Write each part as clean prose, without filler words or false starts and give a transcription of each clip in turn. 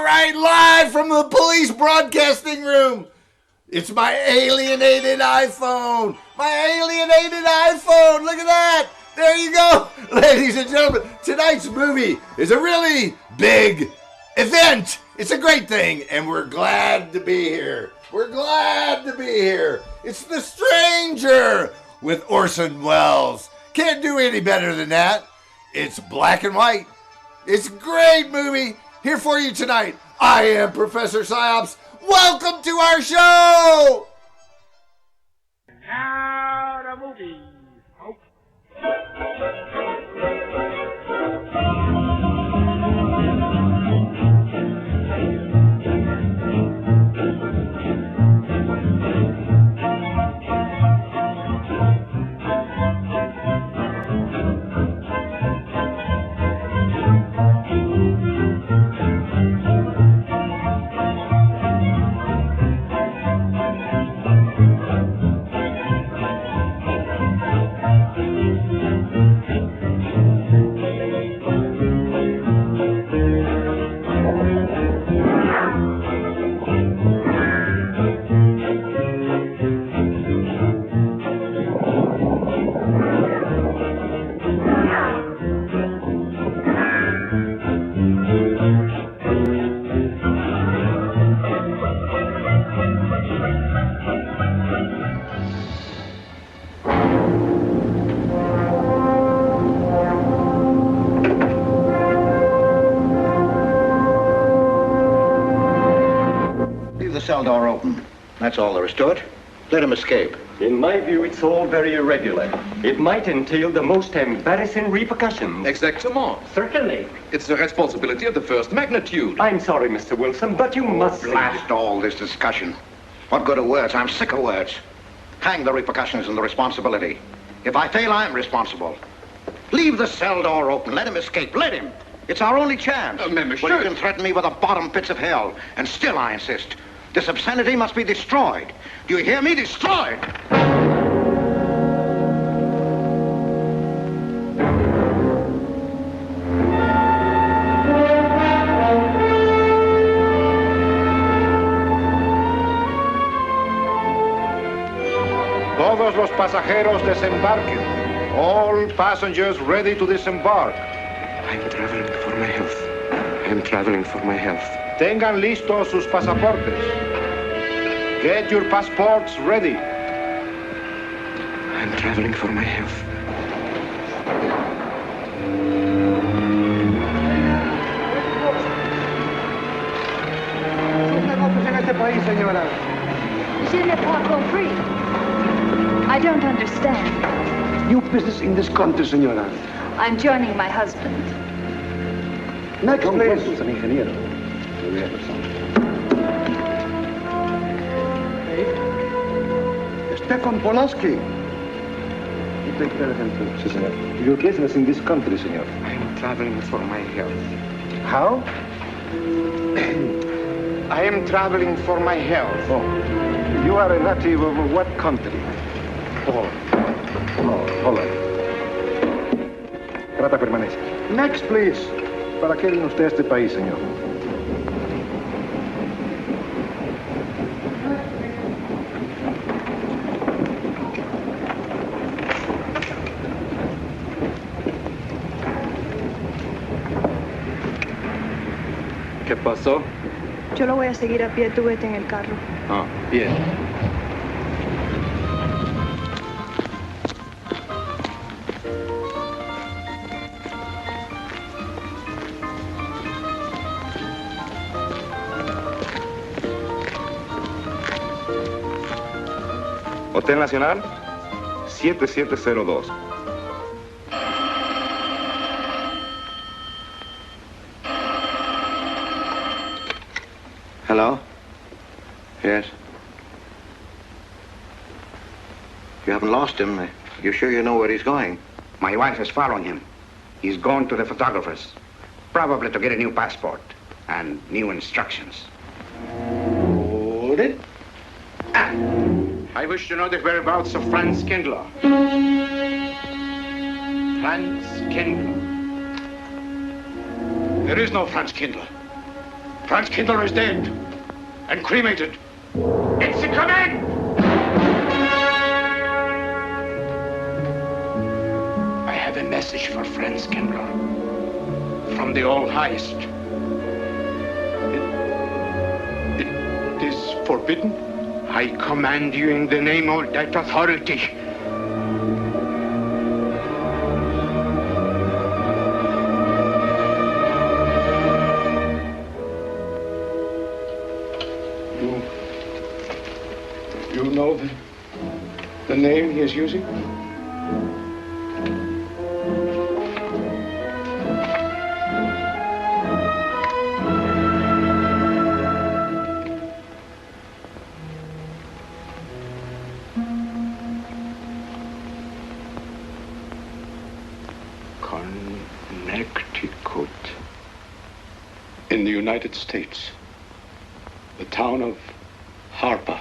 right, live from the police broadcasting room. It's my alienated iPhone. My alienated iPhone. Look at that. There you go. Ladies and gentlemen, tonight's movie is a really big event. It's a great thing, and we're glad to be here. We're glad to be here. It's The Stranger with Orson Welles. Can't do any better than that. It's black and white. It's a great movie. Here for you tonight, I am Professor Psyops. Welcome to our show! Now the movie. Cell door open. That's all there is to it. Let him escape. In my view, it's all very irregular. It might entail the most embarrassing repercussions. Exactement. Certainly. It's a responsibility of the first magnitude. I'm sorry, Mr. Wilson, but you must... Blast all this discussion. What good are words? I'm sick of words. Hang the repercussions and the responsibility. If I fail, I'm responsible. Leave the cell door open. Let him escape. Let him. It's our only chance. Monsieur. Well, you can threaten me with the bottom pits of hell, and still I insist. This obscenity must be destroyed. Do you hear me? Destroyed! Todos los pasajeros desembarquen. All passengers ready to disembark. I'm traveling for my health. I'm traveling for my health. Tengan listos sus pasaportes. Get your passports ready. I'm traveling for my health. Je n'ai pas compris. I don't understand. New business in this country, senora. I'm joining my husband. Next, please. Stefan Polaski. You take care of him too. Si, senor. Your business in this country, senor. I'm traveling for my health. How? I am traveling for my health. Oh. You are a native of what country? Holland. Oh, Holland. Trata permanece. Next, please. ¿Para qué vino usted a este país, señor? ¿Qué pasó? Yo lo voy a seguir a pie, tú vete en el carro. Ah, bien. Hotel Nacional, 7702. Hello? Yes? You haven't lost him. You sure you know where he's going? My wife is following him. He's gone to the photographer's, probably to get a new passport and new instructions. Hold it. I wish to know the whereabouts of Franz Kindler. Franz Kindler. There is no Franz Kindler. Franz Kindler is dead and cremated. It's the command! I have a message for Franz Kindler from the All-Highest. It is forbidden. I command you in the name of that authority. You know the name he is using? Connecticut. In the United States. The town of Harper.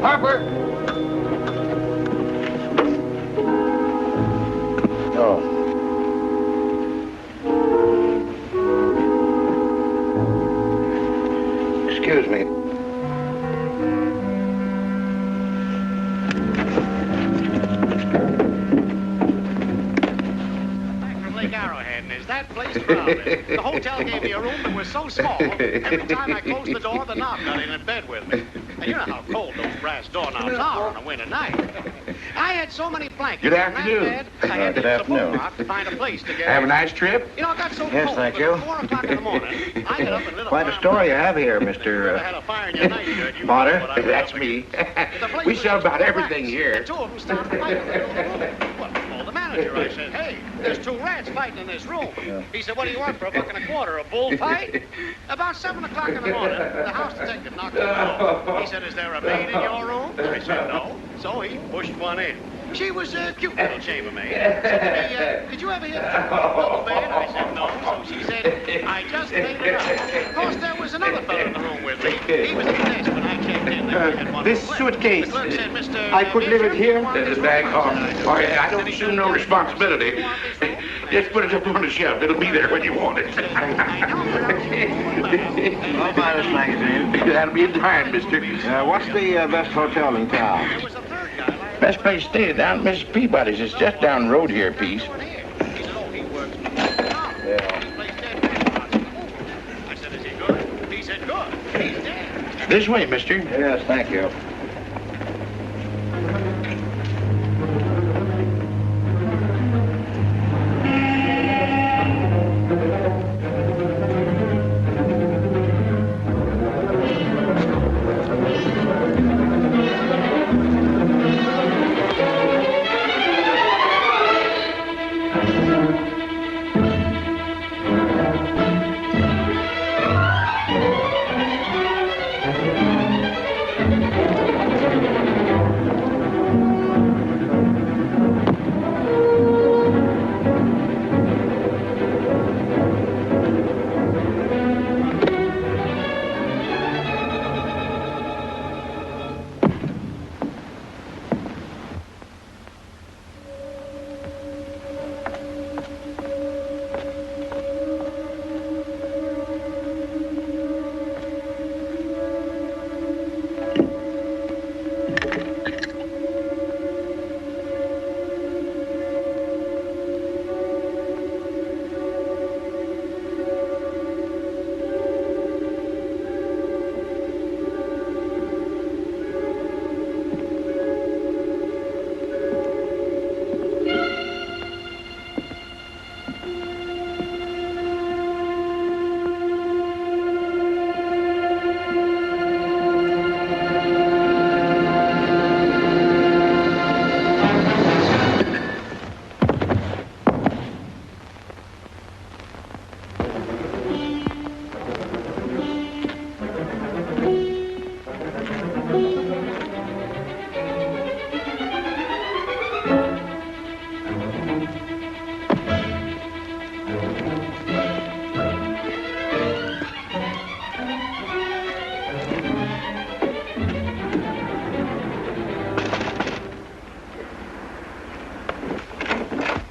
Harper! Oh. Excuse me. Lake Arrowhead, and is that place crowded? The hotel gave me a room that was so small, every time I closed the door, the knob got in bed with me. And you know how cold those brass doorknobs are on a winter night. I had so many blankets Good on that afternoon. bed, I had Good to use a afternoon. bullrock to find a place to get Have a in. nice trip? You know, it got so Yes, cold, thank but you. at 4 o'clock in the morning, I got up and lit a Quite a fire. story you have here, If you ever had Mr. a fire in your nightshirt, you Potter. know what I That's was up me. against. The place We was sell just about full of everything rats, here. And two of them started fighting in the middle of the room. Well, I told the manager, I said, hey, there's 2 rats fighting in this room. He said, what do you want for $1.25? A bullfight? About 7 o'clock in the morning, the house detective knocked on the door. He said, is there a maid in your room? I said, no. So he pushed one in. She was a cute little chambermaid. Said to me, did you ever hear the double bed? I said, no. So she said, I just made it up. Of course, there was another fellow in the room with me. He was at the desk when I checked in. There we had one This flip. suitcase, The clerk said, Mr. I could leave it here. You want There's this a bag room? off. I said, Oh, yeah, I Then don't he assume said, no "You responsibility. want this room?" Just put it up on the shelf. It'll be there when you want it. I know, but I was I'll buy this magazine. That'll be in time, mister. What's the best hotel in town? There was a third guy. lying Best place to stay down at Mrs. Peabody's. It's just down the road here a piece. He said, oh, he works for McDonald's. He plays dead restaurants in the movie. I said, is he good? He said, good. He's dead. This way, mister. Yes, thank you.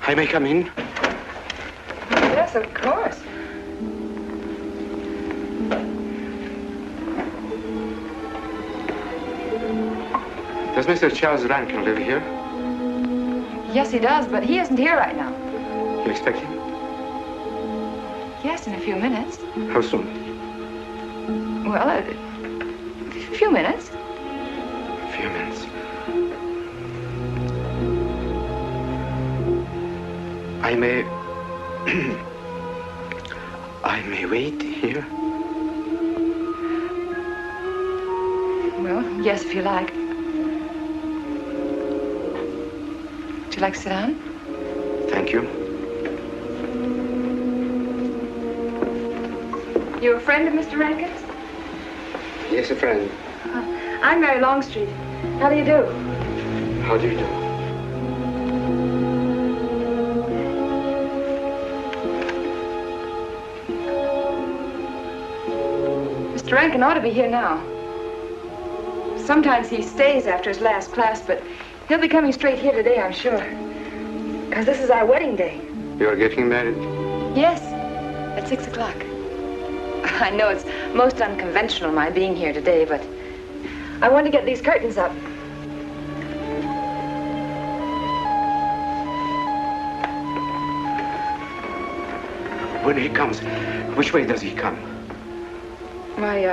I may come in? Yes, of course. Does Mr. Charles Rankin live here? Yes, he does, but he isn't here right now. You expect him? Yes, in a few minutes. How soon? Well, a few minutes. A few minutes. I may... I may wait here? Well, yes, if you like. Would you like to sit down? Thank you. You a friend of Mr. Rankin's? Yes, a friend. I'm Mary Longstreet. How do you do? How do you do? Mr. Rankin ought to be here now. Sometimes he stays after his last class, but he'll be coming straight here today, I'm sure. Because this is our wedding day. You are getting married? Yes, at 6 o'clock. I know it's most unconventional, my being here today, but I want to get these curtains up. When he comes, which way does he come? Why,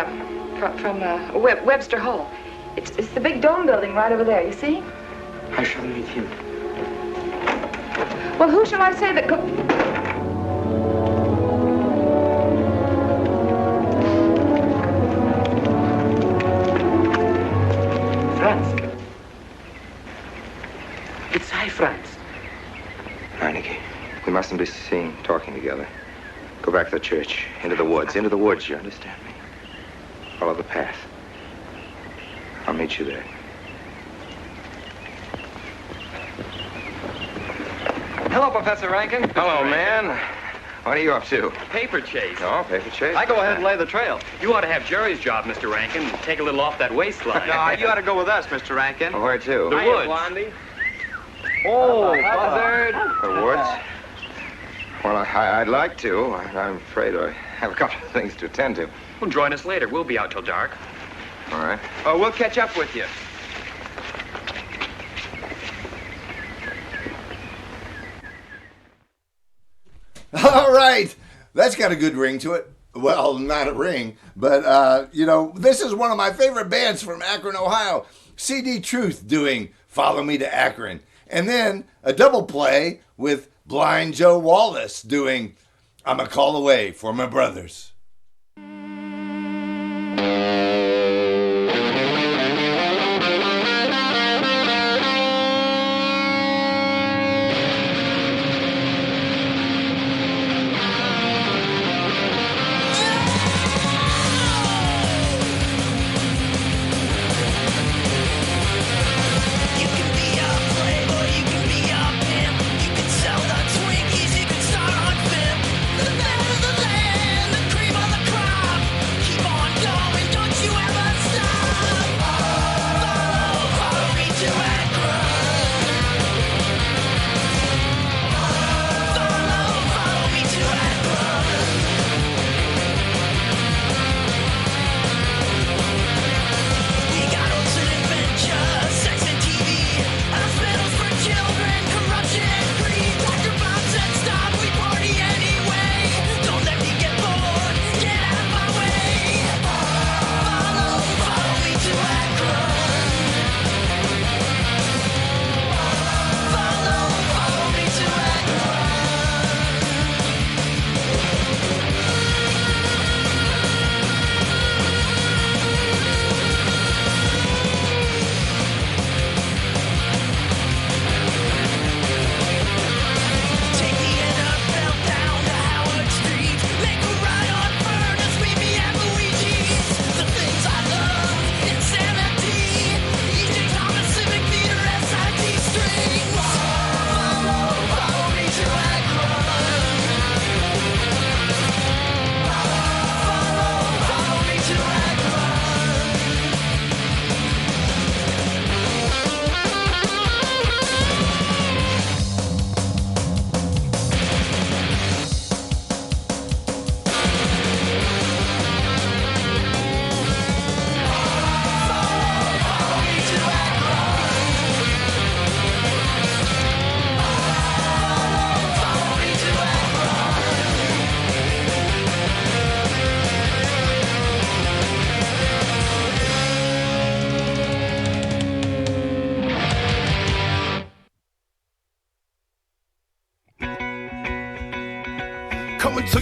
from Webster Hall. It's the big dome building right over there, you see? I shall meet him. Well, who shall I say that Franz. It's I, Franz. Heineke, we mustn't be seen talking together. Go back to the church, into the woods, you understand me? Follow the path. I'll meet you there. Hello, Professor Rankin. Hello, man. What are you up to? Paper chase. Oh, paper chase? I go ahead and lay the trail. You ought to have Jerry's job, Mr. Rankin. Take a little off that waistline. No, you ought to go with us, Mr. Rankin. Well, where to? The woods. Blondie. Oh, buzzard. The woods? Well, I'd like to. I'm afraid I have a couple of things to attend to. Well, join us later. We'll be out till dark. All right. Oh, we'll catch up with you. All right. That's got a good ring to it. Well, not a ring, but, this is one of my favorite bands from Akron, Ohio. CD Truth doing Follow Me to Akron. And then a double play with Blind Joe Wallace doing I'm a Call Away for My Brothers. Cream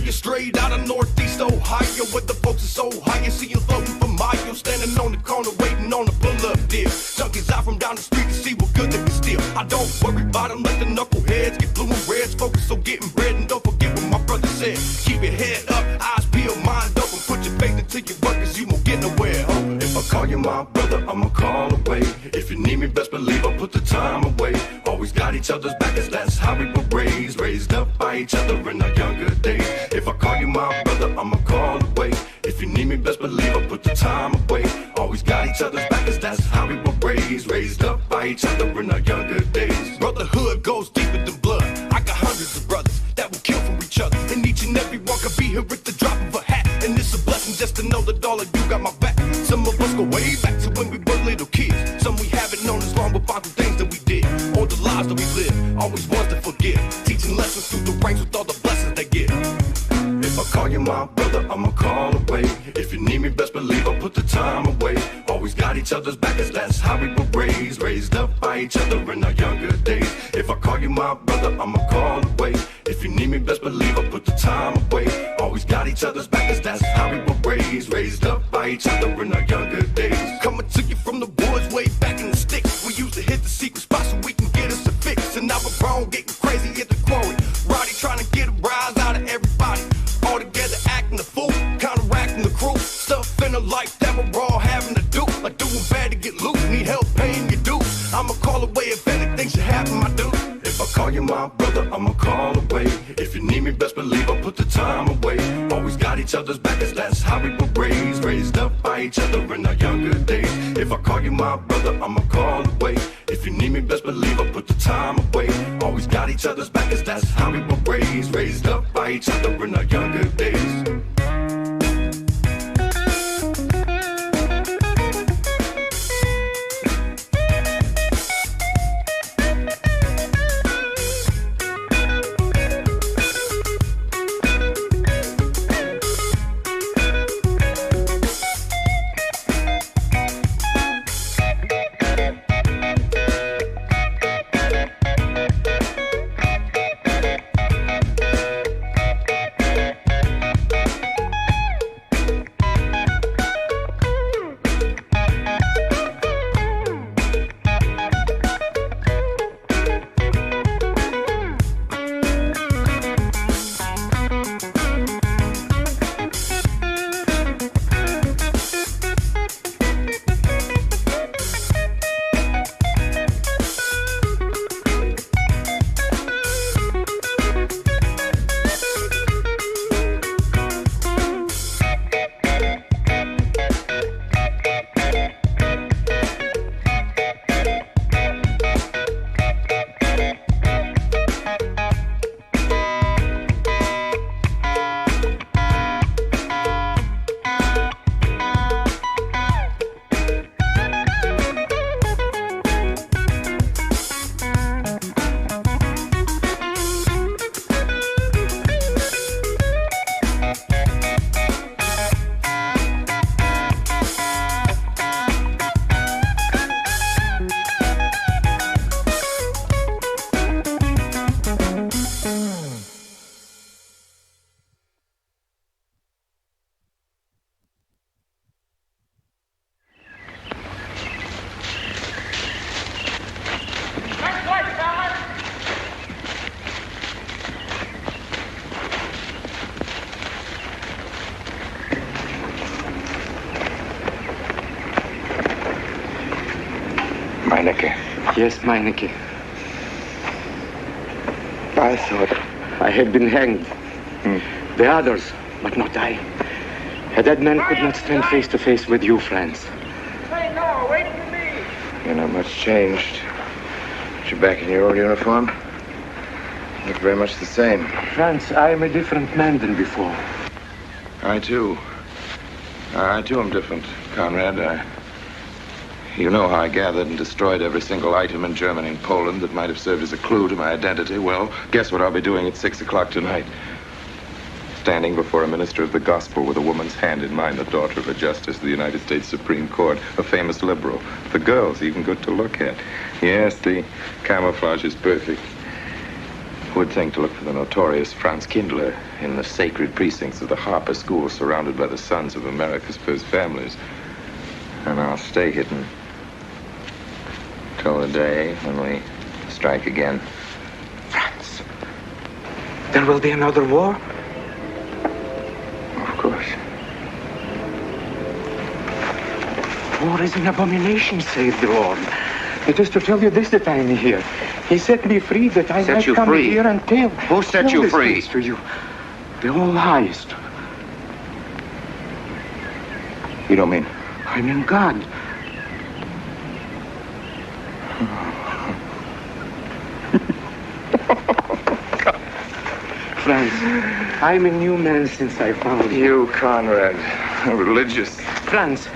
you straight out of Northeast Ohio, where the folks are so high, you see you floating for miles, standing on the corner waiting on a pull-up deal. Junkies out from down the street to see what good they can steal. I don't worry about them, let the knuckleheads get blue and reds. Focus on getting bread and don't forget what my brother said. Keep your head up, eyes peeled, mind open, put your faith into your work, cause you won't get nowhere. If I call you my brother, I'ma call away. If you need me, best believe I'll put the time away. Always got each other's back, cause that's how we were raised up by each other in our younger days. If I call you my brother, I'ma call away. If you need me, best believe I'll put the time away. Always got each other's back, cause that's how we were raised up by each other in our younger days. Brotherhood goes deeper than blood. I got hundreds of brothers that will kill for each other, and each and every one could be here at the drop of a hat. And it's a blessing just to know that all of you got my back. Some of us go way back to when we were little kids. Some we haven't known as long, but found the things that we did, or the lives that we lived. Always ones to forgive, teaching lessons through the ranks with all the blessings they give. If I call you my brother, I'ma call away. If you need me, best believe I'll put the time away. Always got each other's back, cause that's how we were raised up by each other in our younger days. If I call you my brother, I'ma call away. If you need me, best believe I'll put the time away. Always got each other's back, cause that's how we were raised up by each other in our younger days. Coming to you from the woods, way back in the sticks. We used to hit the secret spot so we can get us a fix. And now we're grown, getting crazy at the quarry. Roddy trying to get a rise out of everybody. All together acting the fool, counteracting the crew. Stuff in a life that we're all having to do. Like doing bad to get loot, need help paying your dues. I'ma call away if anything should happen, my dude. If I call you my brother, I'ma call away. If you need me, best believe I'll put the time away. Always got each other's back, cause that's how we were raised up by each other in our younger days. If I call you my brother, I'ma call away. If you need me, best believe I'll put the time away. Always got each other's back, cause that's how we were raised up by each other in our younger days. Meinecke. Yes, Meinecke. I thought I had been hanged. The others, but not I. A dead man could not stand face to face with you, Franz. Hey, no, wait for me. You're not much changed. But you're back in your old uniform. Look very much the same. Franz, I am a different man than before. I too am different, Conrad. You know how I gathered and destroyed every single item in Germany and Poland that might have served as a clue to my identity. Well, guess what I'll be doing at 6 o'clock tonight? Standing before a minister of the gospel with a woman's hand in mine, the daughter of a justice of the United States Supreme Court, a famous liberal. The girl's even good to look at. Yes, the camouflage is perfect. Would think to look for the notorious Franz Kindler in the sacred precincts of the Harper School, surrounded by the sons of America's first families. And I'll stay hidden till the day when we strike again. France. There will be another war? Of course. War is an abomination, saith the Lord. It is to tell you this that I am here. He set me free that I might come here and tell. Who set you free? To you. The All-Highest. You don't mean? I mean God. Franz, I'm a new man since I found you. You, Conrad, religious. Franz,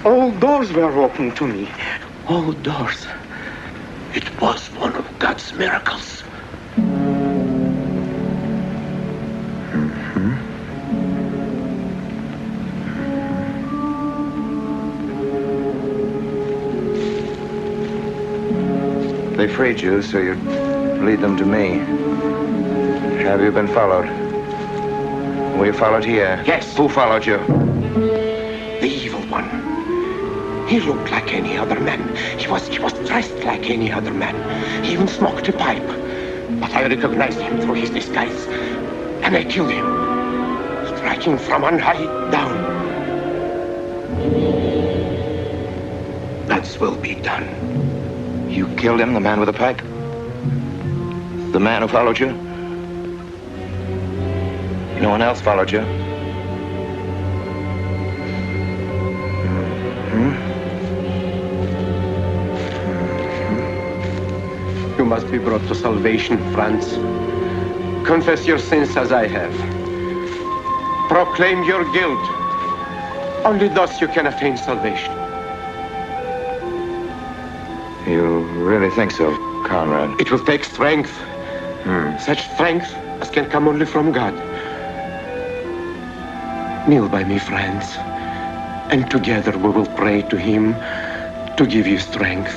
all doors were open to me. All doors. It was one of God's miracles. They freed you so you'd lead them to me. Have you been followed? Were you followed here? Yes. Who followed you? The evil one. He looked like any other man. He was dressed like any other man. He even smoked a pipe. But I recognized him through his disguise. And I killed him, striking from on high down. God's will be done. You killed him, the man with the pipe? The man who followed you? No one else followed you? You must be brought to salvation, Franz. Confess your sins as I have. Proclaim your guilt. Only thus you can attain salvation. You really think so, Conrad? It will take strength. Such strength as can come only from God. Kneel by me, Franz, and together we will pray to him to give you strength.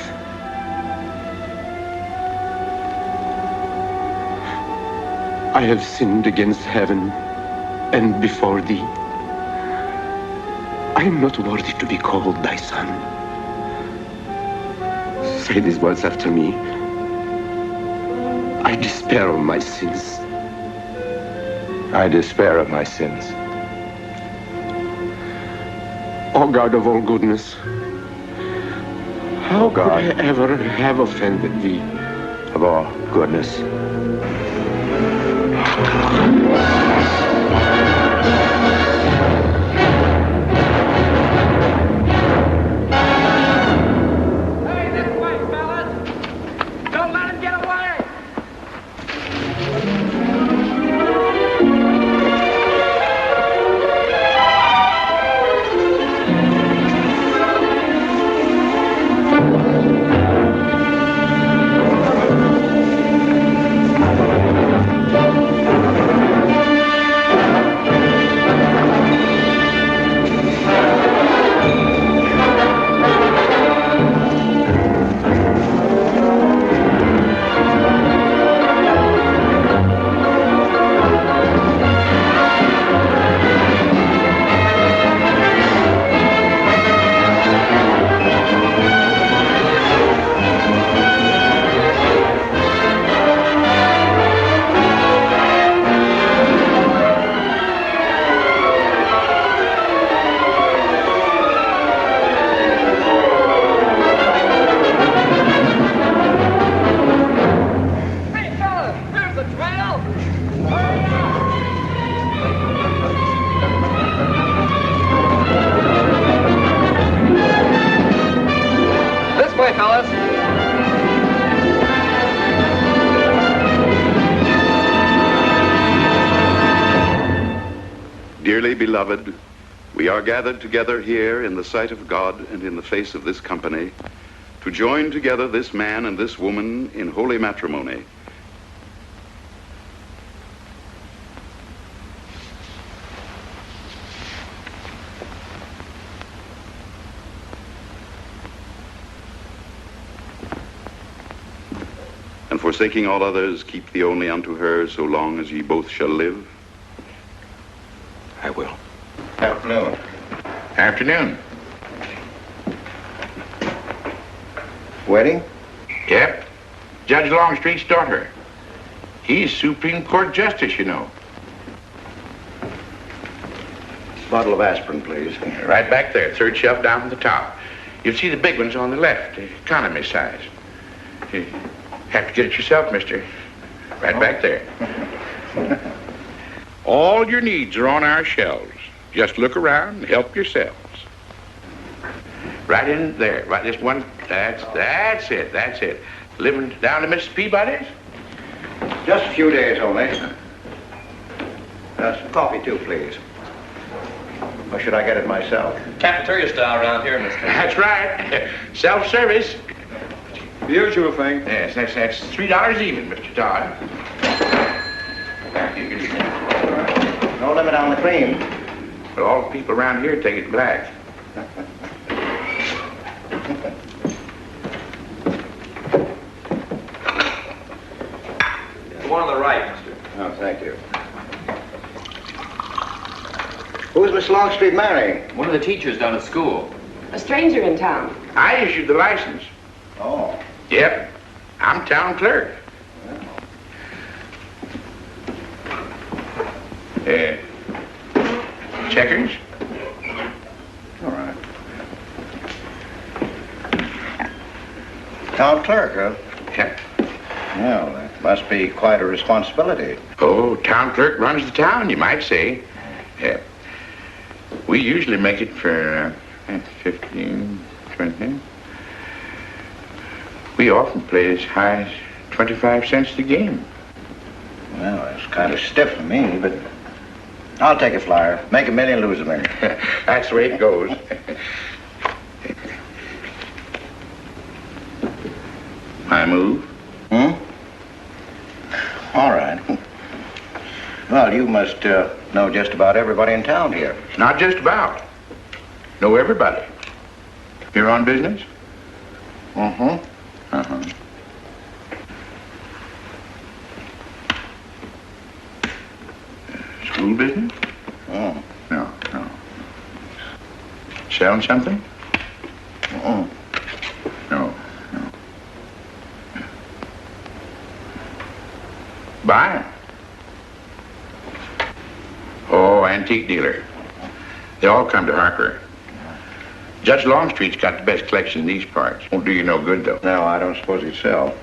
I have sinned against heaven and before thee. I am not worthy to be called thy son. Say these words after me. I despair of my sins. I despair of my sins. O God of all goodness, how could I ever have offended thee? Of all goodness. Dearly beloved, we are gathered together here in the sight of God and in the face of this company to join together this man and this woman in holy matrimony. And for forsaking all others, keep thee only unto her so long as ye both shall live? I will. Afternoon. Afternoon. Wedding? Yep. Judge Longstreet's daughter. He's Supreme Court Justice, you know. Bottle of aspirin, please. Right back there, third shelf down from the top. You'll see the big ones on the left, the economy size. You have to get it yourself, mister. Right back there. All your needs are on our shelves. Just look around and help yourselves. Right in there, right this one. That's it. Living down to Mrs. Peabody's? Just a few days only. Some coffee, too, please. Or should I get it myself? Cafeteria style around here, Mr. That's right. Self-service. The usual thing. Yes, that's $3 even, Mr. Todd. No limit on the cream. But all the people around here take it black. The one on the right, mister. Oh, thank you. Who's Miss Longstreet marrying? One of the teachers down at school. A stranger in town. I issued the license. Oh. Yep. I'm town clerk. Checkers? All right. Town clerk, huh? Yeah. Well, that must be quite a responsibility. Oh, town clerk runs the town, you might say. Yeah. We usually make it for 15, 20. We often play as high as 25 cents a game. Well, that's kind of stiff for me, but I'll take a flyer. Make $1 million, lose $1 million. That's the way it goes. My move? All right. Well, you must know just about everybody in town here. Not just about. Know everybody. You're on business? Uh-huh. School business? Oh. No. Selling something? Uh-uh. No. Buying? Oh, antique dealer. They all come to Harper. Judge Longstreet's got the best collection in these parts. Won't do you no good, though. No, I don't suppose he'd sell.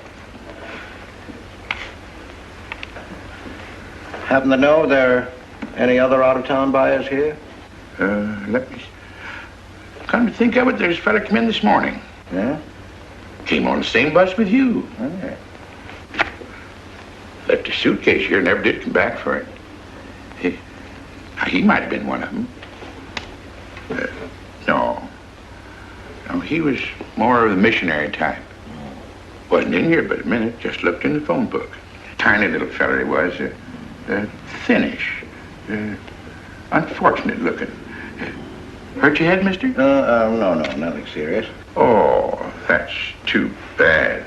Happen to know there are any other out-of-town buyers here? Let me... Come to think of it, there's a fella come in this morning. Yeah? Came on the same bus with you. Okay. Left his suitcase here, never did come back for it. He might have been one of them. No, he was more of the missionary type. Wasn't in here but a minute, just looked in the phone book. Tiny little fella he was, thinnish, unfortunate looking. Hurt your head, mister? No, nothing serious. Oh, that's too bad.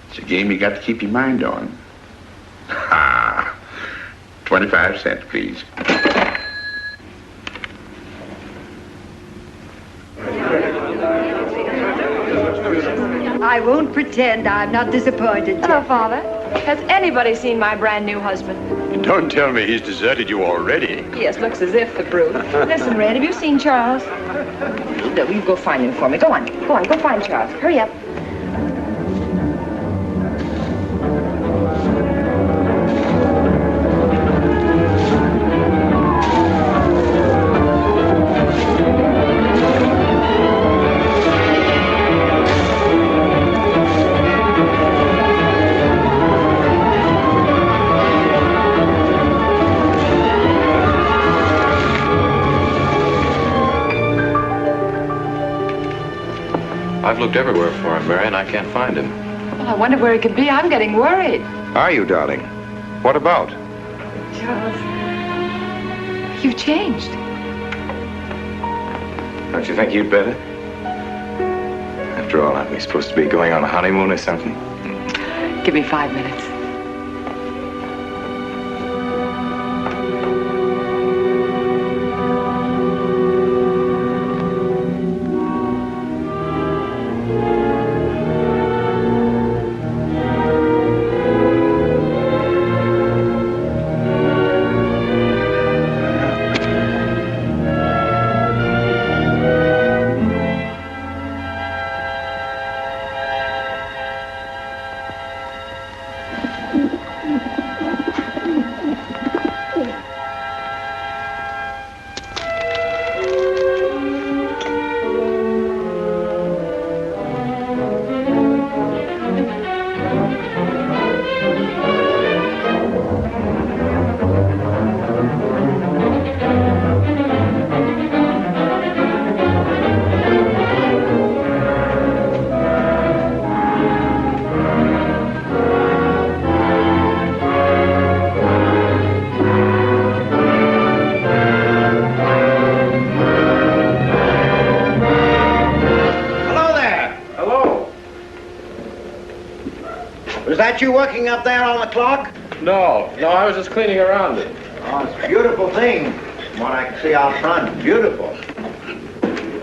It's a game you got to keep your mind on. 25 cents, please. I won't pretend I'm not disappointed. Hello, Father. Has anybody seen my brand new husband? Don't tell me he's deserted you already. Yes, looks as if, the brute. Listen, Red, have you seen Charles? No, you go find him for me. Go on, go find Charles. Hurry up. I've looked everywhere for him, Mary, and I can't find him. Well, I wonder where he could be. I'm getting worried. Are you, darling? What about? Charles, you've changed. Don't you think you'd better? After all, aren't we supposed to be going on a honeymoon or something? Give me 5 minutes. Was that you working up there on the clock? No, I was just cleaning around it. Oh, it's a beautiful thing. From what I can see out front, beautiful.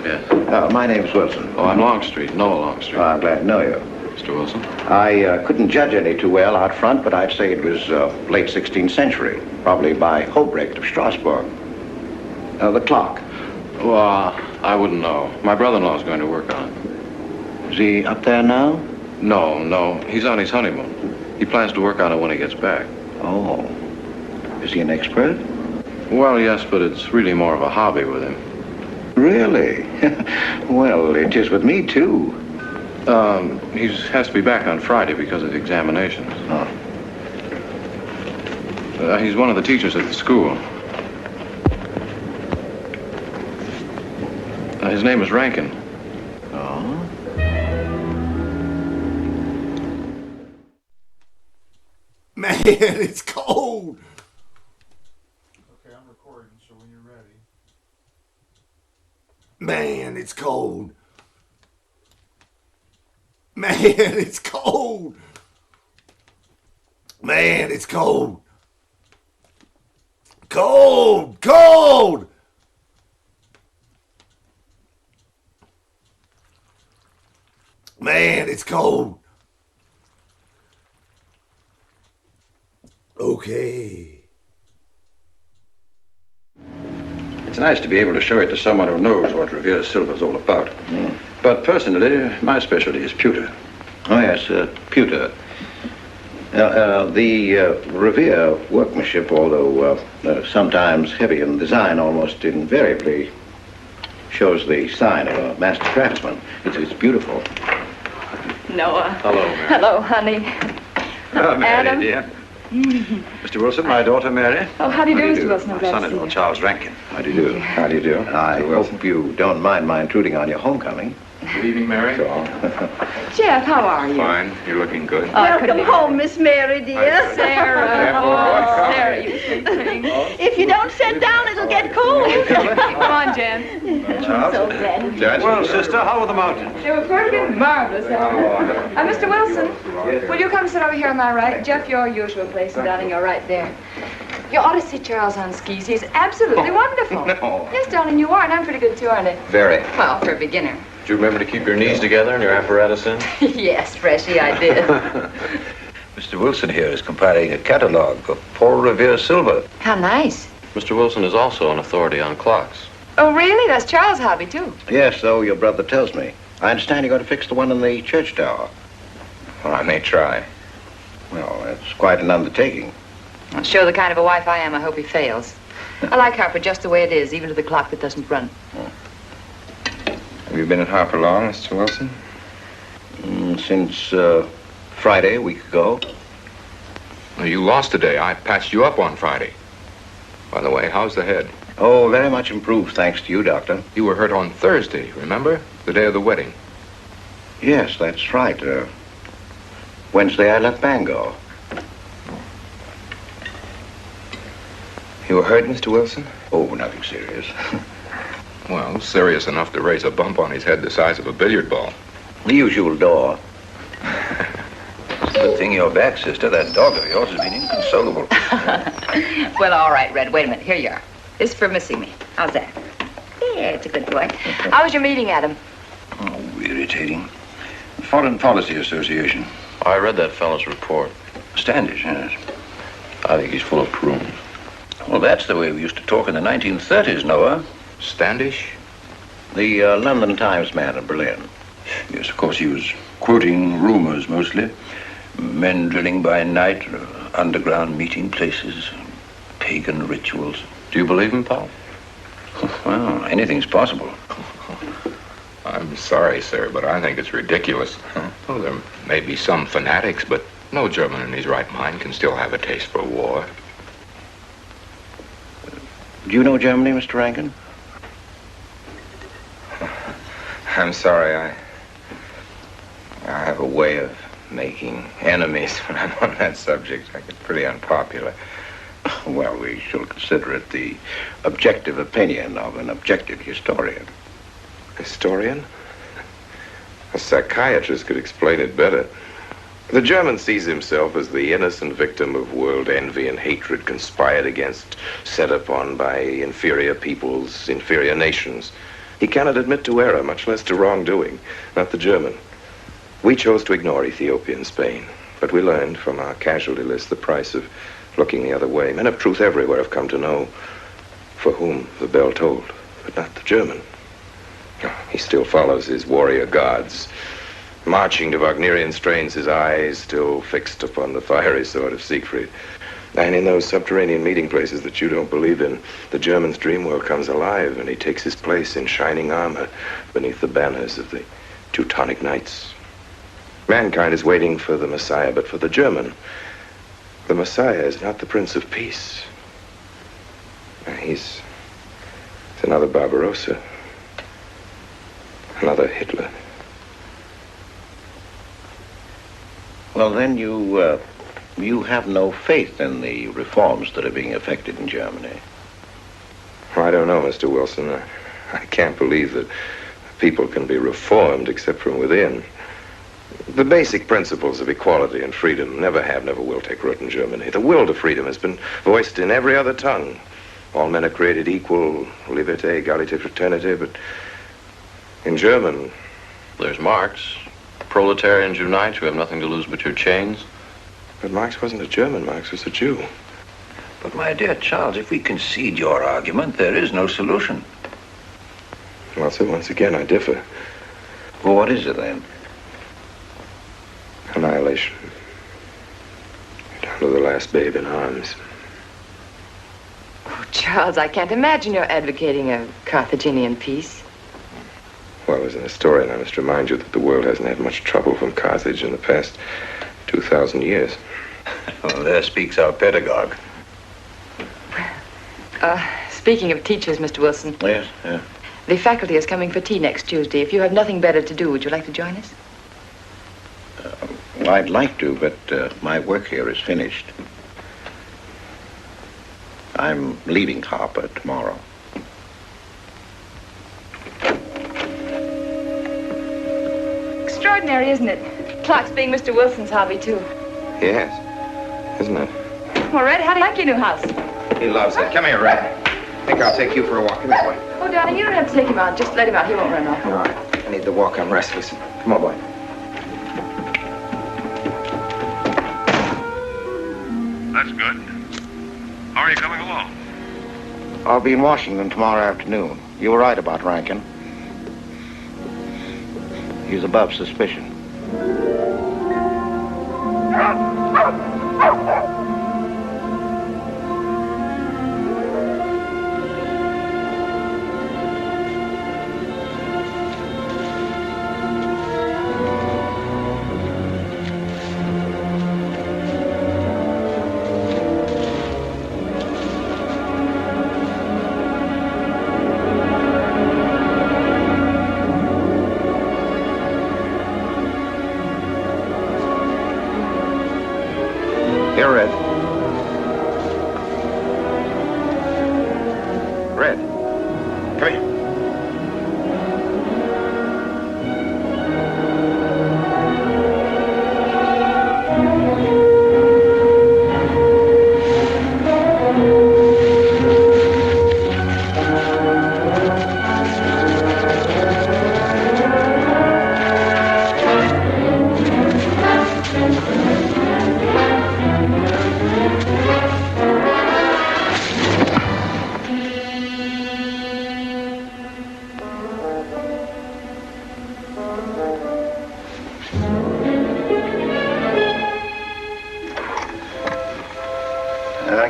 Yes. My name's Wilson. Oh, I'm Longstreet, Noah Longstreet. Oh, I'm glad to know you. Mr. Wilson? I couldn't judge any too well out front, but I'd say it was late 16th century, probably by Hobrecht of Strasbourg. The clock. Well, I wouldn't know. My brother-in-law's going to work on it. Is he up there now? No. He's on his honeymoon. He plans to work on it when he gets back. Oh. Is he an expert? Well, yes, but it's really more of a hobby with him. Really? Well, it is with me, too. He has to be back on Friday because of the examinations. Oh. He's one of the teachers at the school. His name is Rankin. Oh? Man, it's cold. Okay, I'm recording, so when you're ready. Man, it's cold. Man, it's cold. Man, it's cold. Cold. Man, it's cold. Okay. It's nice to be able to show it to someone who knows what Revere Silver's all about. But personally, my specialty is pewter. Oh, yes, pewter. The Revere workmanship, although sometimes heavy in design, almost invariably shows the sign of a master craftsman. It's beautiful. Noah. Hello, Mary. Hello, honey. Oh, Mary, Adam. dear. Mr. Wilson, my daughter, Mary. Oh, how do you do, Mr. Wilson? I'm glad to see Son-in-law, you. Charles Rankin. How do you do? How do you do? I hope you don't mind my intruding on your homecoming. Good evening, Mary. Jeff, how are you? Fine. You're looking good. Welcome home, Miss Mary, dear. Sarah. Oh, Sarah, you sweet thing. If you don't sit down, it'll get cold. Come on, Jen. Charles? So glad. Well, sister, how are the mountains? They were perfect, marvelous. Mr. Wilson, will you come sit over here on my right? Jeff, your usual place, and darling, you're right there. You ought to see Charles on skis. He's absolutely wonderful. No. Yes, darling, you are, and I'm pretty good too, aren't I? Very. Well, for a beginner. Do you remember to keep your knees together and your apparatus in? Yes, Freshy, I did. Mr. Wilson here is compiling a catalogue of Paul Revere silver. How nice. Mr. Wilson is also an authority on clocks. Oh, really? That's Charles' hobby, too. Yes, so your brother tells me. I understand you're going to fix the one in the church tower. Well, I may try. Well, that's quite an undertaking. Well, show the kind of a wife I am, I hope he fails. I like Harper just the way it is, even to the clock that doesn't run. Have you been at Harper long, Mr. Wilson? Since Friday, a week ago. Well, you lost today. I patched you up on Friday. By the way, how's the head? Oh, very much improved, thanks to you, Doctor. You were hurt on Thursday, remember? The day of the wedding. Yes, that's right. Wednesday, I left Bangor. You were hurt, Mr. Wilson? Oh, nothing serious. Well, serious enough to raise a bump on his head the size of a billiard ball. The usual door. Good thing you're back, sister. That dog of yours has been inconsolable. Well, all right, Red. Wait a minute. Here you are. This is for missing me. How's that? Yeah, it's a good boy. How was your meeting, Adam? Oh, irritating. Foreign Policy Association. I read that fellow's report. Standish, yes. I think he's full of prunes. Well, that's the way we used to talk in the 1930s, Noah. Standish? The London Times man in Berlin. Yes, of course, he was quoting rumors mostly. Men drilling by night, underground meeting places, pagan rituals. Do you believe him, Paul? Well, anything's possible. I'm sorry, sir, but I think it's ridiculous. Well, there may be some fanatics, but no German in his right mind can still have a taste for war. Do you know Germany, Mr. Rankin? I'm sorry, I have a way of making enemies when I'm on that subject. I get pretty unpopular. Well, we shall consider it the objective opinion of an objective historian. Historian? A psychiatrist could explain it better. The German sees himself as the innocent victim of world envy and hatred conspired against, set upon by inferior peoples, inferior nations. He cannot admit to error, much less to wrongdoing. Not the German. We chose to ignore Ethiopia and Spain, but we learned from our casualty list the price of looking the other way. Men of truth everywhere have come to know for whom the bell tolled, but not the German. He still follows his warrior gods, marching to Wagnerian strains, his eyes still fixed upon the fiery sword of Siegfried. And in those subterranean meeting places that you don't believe in, the German's dream world comes alive, and he takes his place in shining armor beneath the banners of the Teutonic Knights. Mankind is waiting for the Messiah, but for the German, the Messiah is not the Prince of Peace. He's another Barbarossa, another Hitler. Well, then you have no faith in the reforms that are being effected in Germany. I don't know, Mr. Wilson. I can't believe that people can be reformed except from within. The basic principles of equality and freedom never have, never will take root in Germany. The will to freedom has been voiced in every other tongue. All men are created equal, liberté, égalité, fraternité, but in German... There's Marx. Proletarians unite, you have nothing to lose but your chains. But Marx wasn't a German, Marx was a Jew. But my dear Charles, if we concede your argument, there is no solution. Well, sir, once again, I differ. Well, what is it then? Annihilation. Down to the last babe in arms. Oh, Charles, I can't imagine you're advocating a Carthaginian peace. Well, as an historian, I must remind you that the world hasn't had much trouble from Carthage in the past 2,000 years. Well, there speaks our pedagogue. Speaking of teachers, Mr. Wilson. Yes, yeah. The faculty is coming for tea next Tuesday. If you have nothing better to do, would you like to join us? Well, I'd like to, but my work here is finished. I'm leaving Harper tomorrow. Extraordinary, isn't it? Clocks being Mr. Wilson's hobby, too. Yes, isn't it? Well, Red, how do you like your new house? He loves it. Come here, Red. I think I'll take you for a walk. Come here, boy. Oh, darling, you don't have to take him out. Just let him out. He won't run off. All right. I need the walk. I'm restless. Come on, boy. That's good. How are you coming along? I'll be in Washington tomorrow afternoon. You were right about Rankin. He's above suspicion.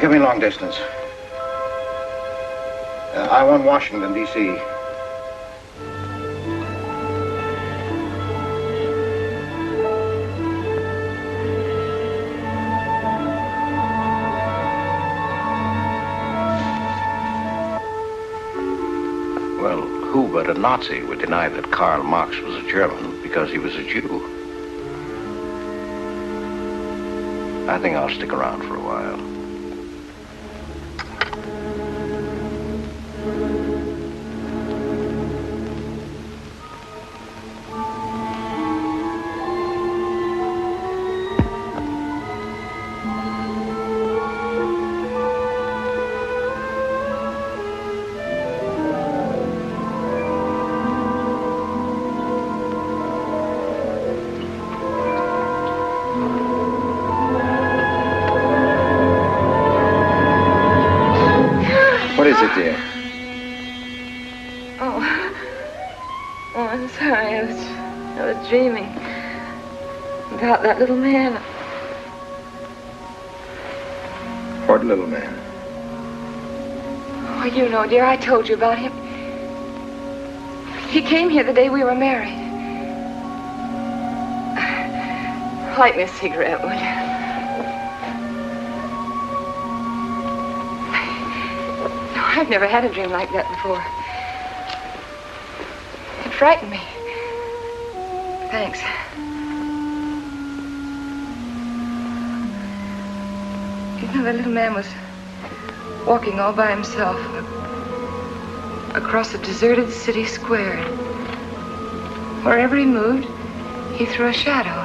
Give me long distance. I want Washington, D.C. Well, who but a Nazi would deny that Karl Marx was a German because he was a Jew? I think I'll stick around for a while. What is it, dear? Oh, I'm sorry. I was dreaming about that little man. What little man? Oh, you know, dear, I told you about him. He came here the day we were married. Light me a cigarette, will you? No, I've never had a dream like that before. It frightened me. Thanks. You know, that little man was walking all by himself across a deserted city square. Wherever he moved, he threw a shadow.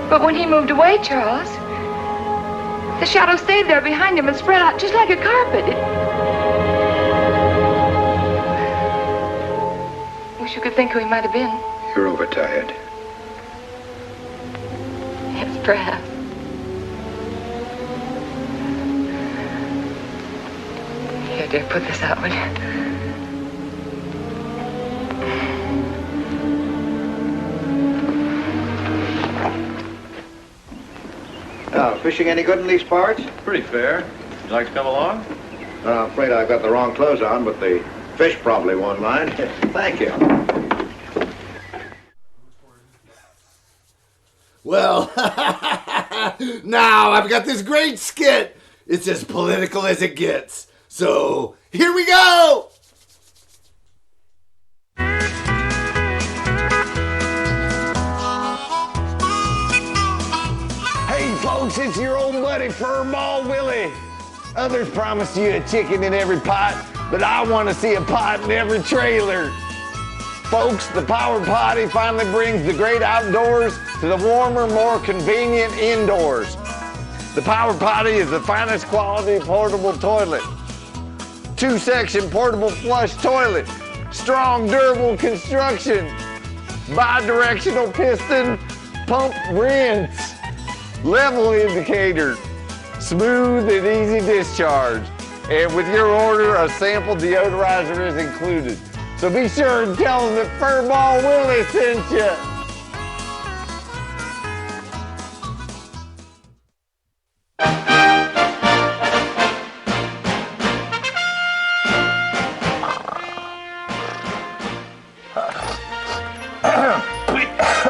But when he moved away, Charles, the shadow stayed there behind him and spread out just like a carpet. Wish you could think who he might have been. You're overtired. Yes, perhaps. Here, dear, put this out, will you? Now, fishing any good in these parts? Pretty fair. Would you like to come along? I'm afraid I've got the wrong clothes on, but the fish probably won't mind. Thank you. Well, now I've got this great skit. It's as political as it gets. So, here we go! Hey folks, it's your old buddy Furball Willie. Others promised you a chicken in every pot, but I want to see a pot in every trailer. Folks, the Power Potty finally brings the great outdoors to the warmer, more convenient indoors. The Power Potty is the finest quality portable toilet. 2-section portable flush toilet. Strong, durable construction. Bi-directional piston, pump rinse. Level indicator. Smooth and easy discharge. And with your order, a sample deodorizer is included. So be sure and tell them that Furball Willie sent you.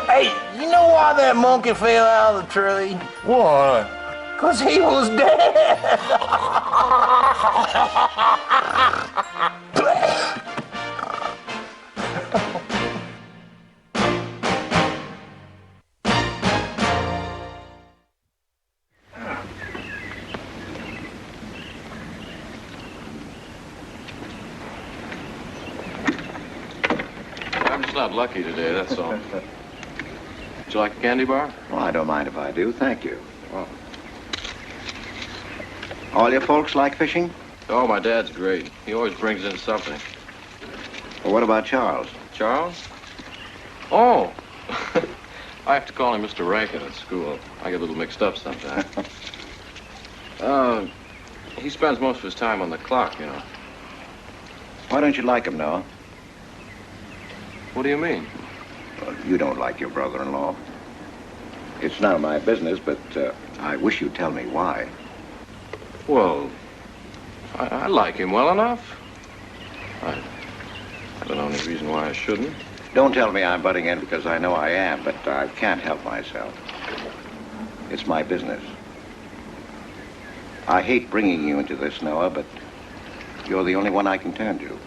Hey, you know why that monkey fell out of the tree? Why? 'Cause he was dead. I'm just not lucky today, that's all. Would you like a candy bar? Well, I don't mind if I do. Thank you. Well, all your folks like fishing? Oh, my dad's great. He always brings in something. Well, what about Charles? Charles? Oh! I have to call him Mr. Rankin at school. I get a little mixed up sometimes. He spends most of his time on the clock, you know. Why don't you like him, Noah? What do you mean? Well, you don't like your brother-in-law. It's none of my business, but I wish you'd tell me why. Well, I like him well enough. I don't know any reason why I shouldn't. Don't tell me I'm butting in because I know I am, but I can't help myself. It's my business. I hate bringing you into this, Noah, but you're the only one I can turn to.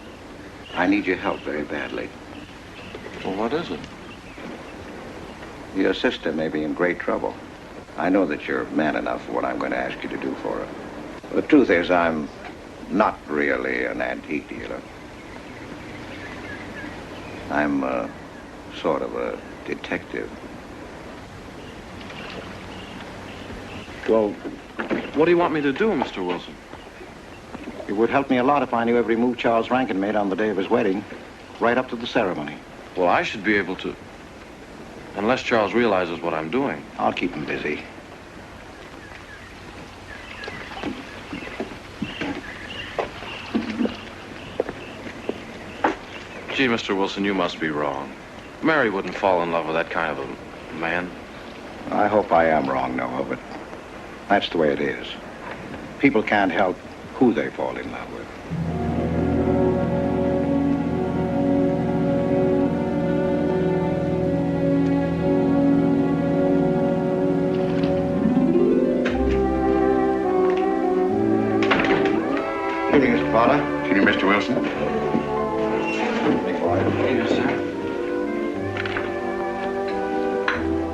I need your help very badly. Well, what is it? Your sister may be in great trouble. I know that you're man enough for what I'm going to ask you to do for her. The truth is, I'm not really an antique dealer. I'm sort of a detective. Well, what do you want me to do, Mr. Wilson? It would help me a lot if I knew every move Charles Rankin made on the day of his wedding, right up to the ceremony. Well, I should be able to. Unless Charles realizes what I'm doing. I'll keep him busy. Gee, Mr. Wilson, you must be wrong. Mary wouldn't fall in love with that kind of a man. I hope I am wrong, Noah, but that's the way it is. People can't help who they fall in love with. Good evening, Mr. Potter. Good evening, Mr. Wilson. Be quiet. Yes, sir.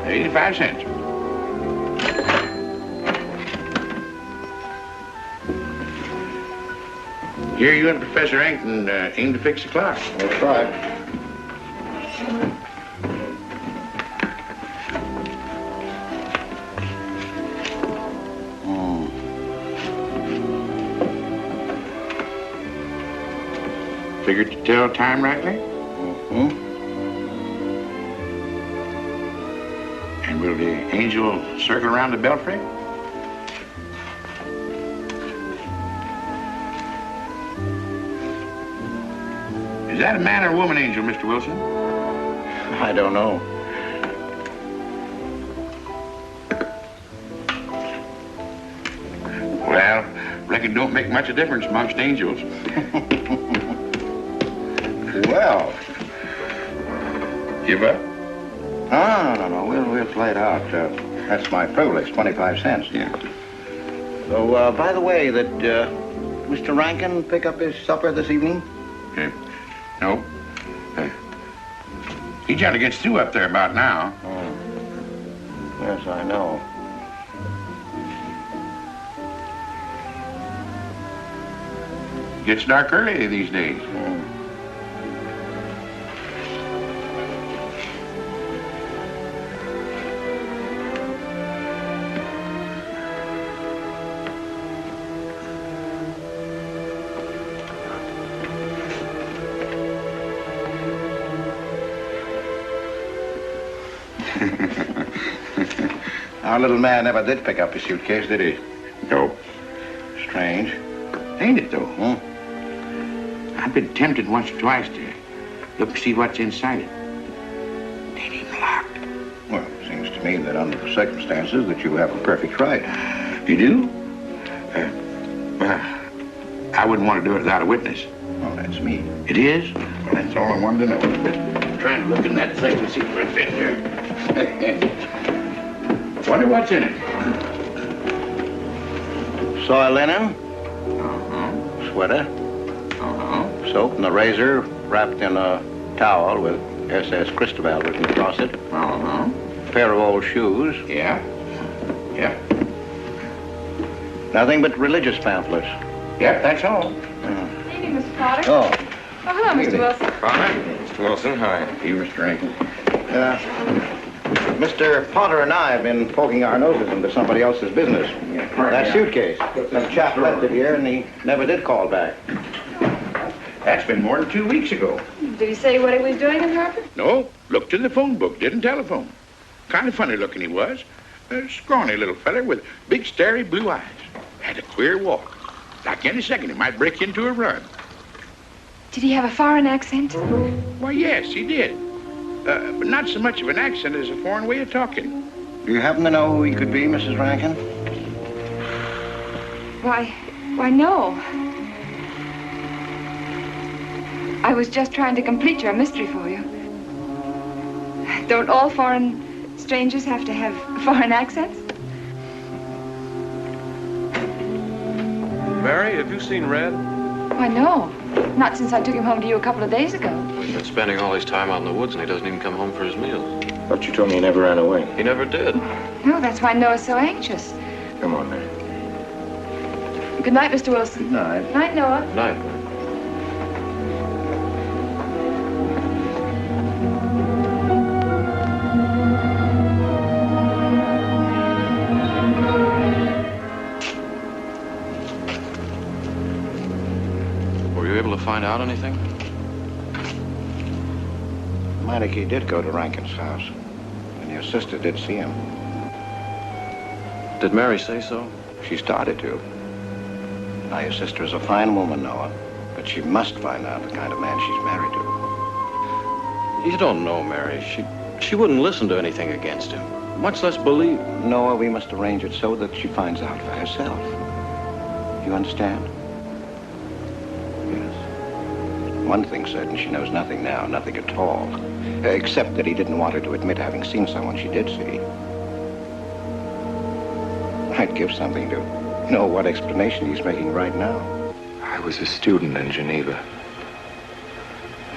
85 cents. Here you and Professor Ankton aim to fix the clock. That's right. Figured to tell time rightly? Mm-hmm. And will the angel circle around the belfry? Is that a man or a woman angel, Mr. Wilson? I don't know. Well, reckon it don't make much of a difference amongst angels. Well. Give up? No. We'll play it out. That's my privilege, 25 cents. Yeah. So, by the way, did Mr. Rankin pick up his supper this evening? No. He generally gets through up there about now. Oh. Yes, I know. Gets dark early these days. Our little man never did pick up his suitcase, did he? No. Strange. Ain't it, though? I've been tempted once or twice to look and see what's inside it. Ain't even locked. Well, it seems to me that under the circumstances that you have a perfect right. You do? Well, I wouldn't want to do it without a witness. Oh, that's me. It is? Well, that's all I wanted to know. I'm trying to look in that thing to see what's in here. Wonder what's in it. Soil linen. Uh-huh. Sweater. Uh-huh. Soap and a razor wrapped in a towel with SS Cristobal written across it. Uh-huh. A pair of old shoes. Yeah. Yeah. Nothing but religious pamphlets. Yep, that's all. Good evening, Mr. Potter. Oh. Oh, hello, Mr. Wilson. Hi, Mr. Wilson. Hi. You, Mr. Rankin. Mr. Potter and I have been poking our noses into somebody else's business. That suitcase. Some chap left it here and he never did call back. That's been more than 2 weeks ago. Did he say what he was doing in Hartford? No, looked in the phone book, didn't telephone. Kind of funny looking he was. A scrawny little feller with big starry blue eyes. Had a queer walk. Like any second he might break into a run. Did he have a foreign accent? Why, yes, he did. But not so much of an accent as a foreign way of talking. Do you happen to know who he could be, Mrs. Rankin? Why, no. I was just trying to complete your mystery for you. Don't all foreign strangers have to have foreign accents? Mary, have you seen Red? Why, no. Not since I took him home to you a couple of days ago. He's been spending all his time out in the woods and he doesn't even come home for his meals. But you told me he never ran away. He never did. No, that's why Noah's so anxious. Come on, Mary. Good night, Mr. Wilson. Good night. Night, Noah. Night. Were you able to find out anything? Meineke did go to Rankin's house, and your sister did see him. Did Mary say so? She started to. Now, your sister is a fine woman, Noah, but she must find out the kind of man she's married to. You don't know Mary. She wouldn't listen to anything against him, much less believe. Noah, we must arrange it so that she finds out for herself. You understand? Yes. One thing's certain, she knows nothing now, nothing at all, except that he didn't want her to admit having seen someone she did see. I'd give something to know what explanation he's making right now. I was a student in Geneva.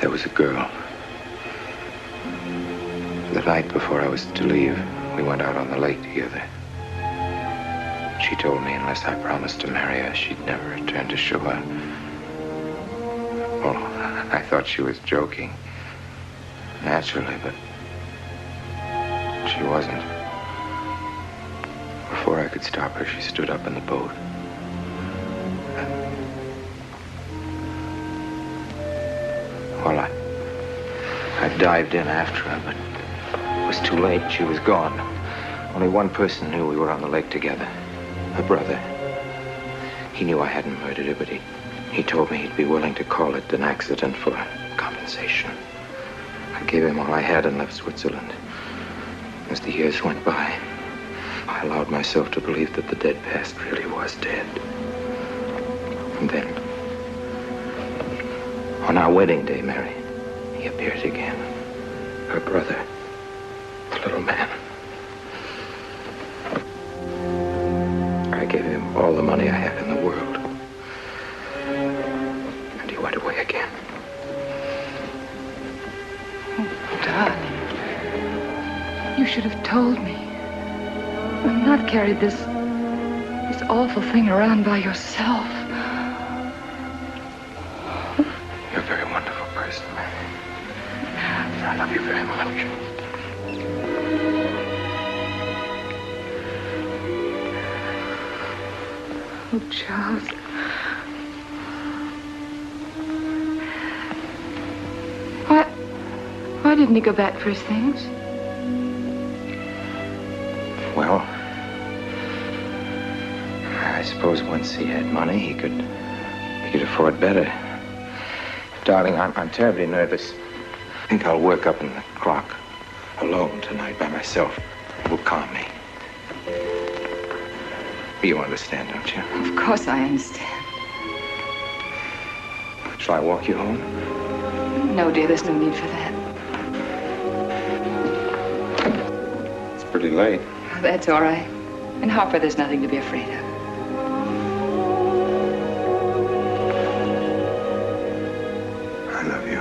There was a girl. The night before I was to leave, we went out on the lake together. She told me unless I promised to marry her, she'd never return to shore. Well, I thought she was joking, naturally, but she wasn't. Before I could stop her, she stood up in the boat. Well, I dived in after her, but it was too late. She was gone. Only one person knew we were on the lake together. Her brother. He knew I hadn't murdered her, but he told me he'd be willing to call it an accident for compensation. I gave him all I had and left Switzerland. As the years went by, I allowed myself to believe that the dead past really was dead. And then, on our wedding day, Mary, he appeared again. Her brother, the little man. I gave him all the money I had in the world. And he went away again. Oh, darling. You should have told me. And not carried this awful thing around by yourself. You're a very wonderful person, Mary. I love you very much. Oh, Charles. Why didn't he go back for his things? Well, I suppose once he had money, he could afford better. Darling, I'm terribly nervous. I think I'll work up in the clock alone tonight by myself. It will calm me. You understand, don't you? Of course I understand. Shall I walk you home? No, dear, there's no need for that. It's pretty late. That's all right. In Harper, there's nothing to be afraid of. I love you.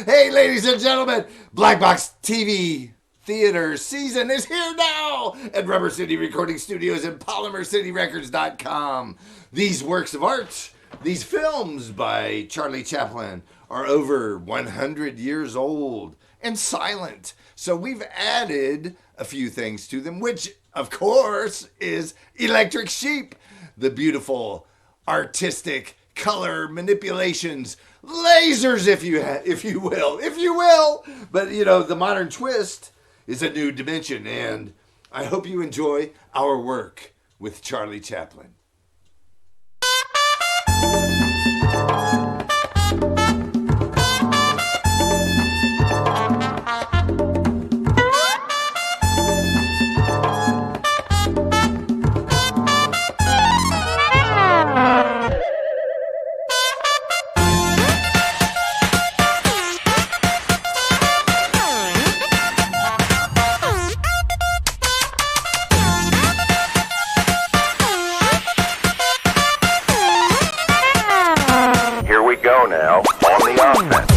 Hey, ladies and gentlemen, Black Box TV Theater season is here now at Rubber City Recording Studios and PolymerCityRecords.com. These works of art, these films by Charlie Chaplin, are over 100 years old and silent. So we've added a few things to them, which, of course, is Electric Sheep, the beautiful, artistic color manipulations, lasers, if you will. But, you know, the modern twist is a new dimension, and I hope you enjoy our work with Charlie Chaplin. we go now, on the offense.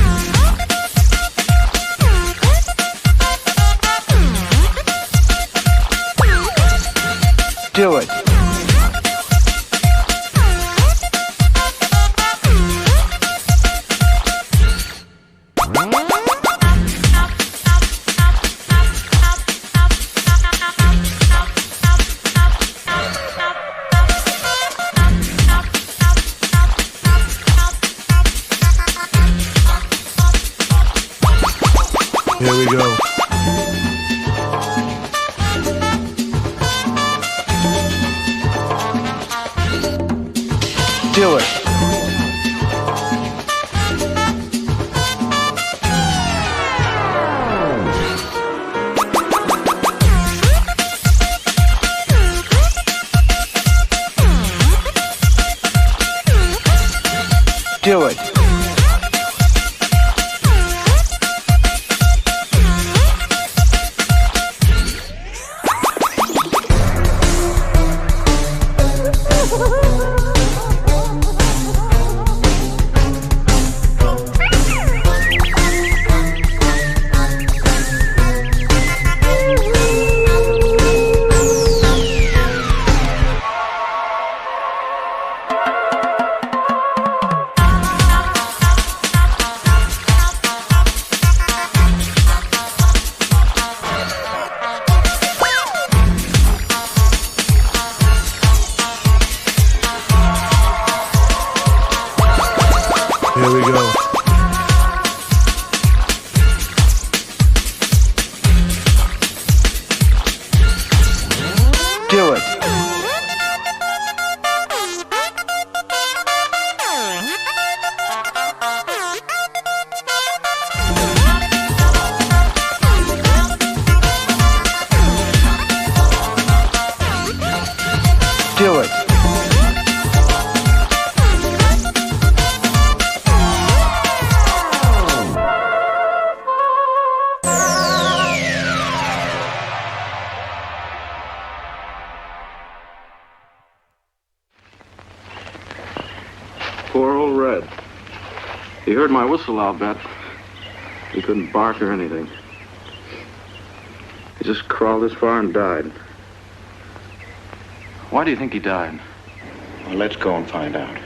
Do it. Here we go. Do it. Do it. Here we go. Do it. Do it. Poor old Red. He heard my whistle, I'll bet. He couldn't bark or anything. He just crawled this far and died. Why do you think he died? Well, let's go and find out.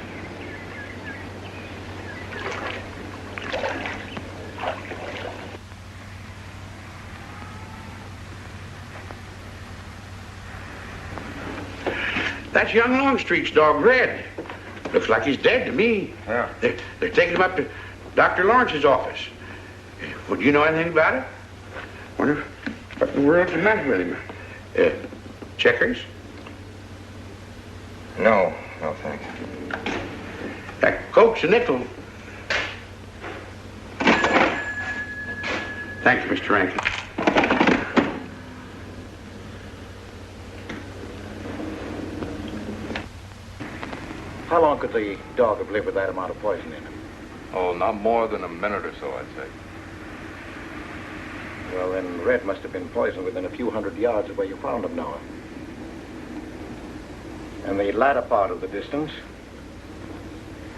That's young Longstreet's dog, Red. Looks like he's dead to me. Yeah. They're taking him up to Dr. Lawrence's office. Would you know anything about it? Wonder what the world's the matter with him? Checkers? No, thank you. That Coke's a nickel. Thank you, Mr. Rankin. How long could the dog have lived with that amount of poison in him? Oh, not more than a minute or so, I'd say. Well, then Red must have been poisoned within a few hundred yards of where you found him, Noah. And the latter part of the distance,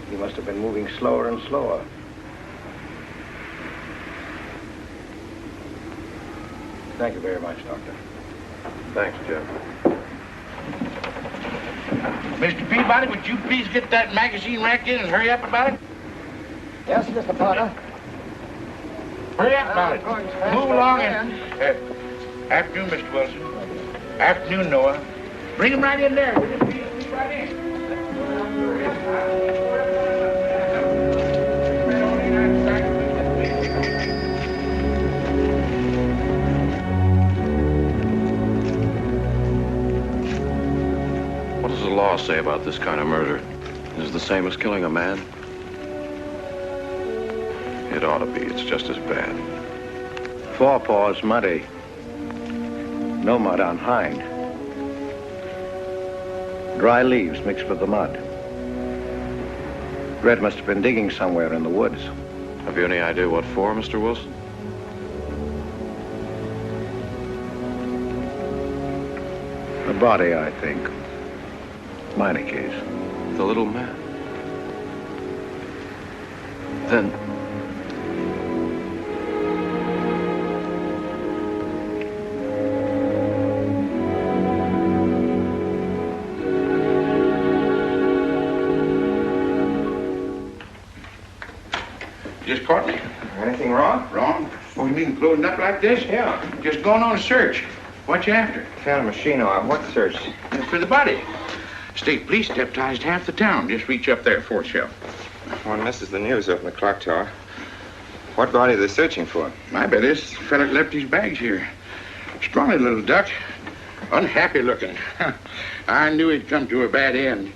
he must have been moving slower and slower. Thank you very much, Doctor. Thanks, Jeff. Mr. Peabody, would you please get that magazine rack in and hurry up about it? Yes, Mr. Potter. Hurry up about it. Move along and... afternoon, Mr. Wilson. Afternoon, Noah. Bring him right in there. Will you please right in? What does the law say about this kind of murder? Is it the same as killing a man? It ought to be. It's just as bad. Forepaw's muddy. No mud on hind. Dry leaves mixed with the mud. Red must have been digging somewhere in the woods. Have you any idea what for, Mr. Wilson? The body, I think. Minor case. The little man. Then... Just caught me. Anything wrong? Wrong? Oh, you mean closing up like this? Yeah. Just going on a search. What you after? Found a machine on what search? For the body. State police deputized half the town. Just reach up there, fourth shelf. One misses the news up in the clock tower. What body are they searching for? I bet this fella left his bags here. Scrawny little duck. Unhappy looking. I knew he'd come to a bad end.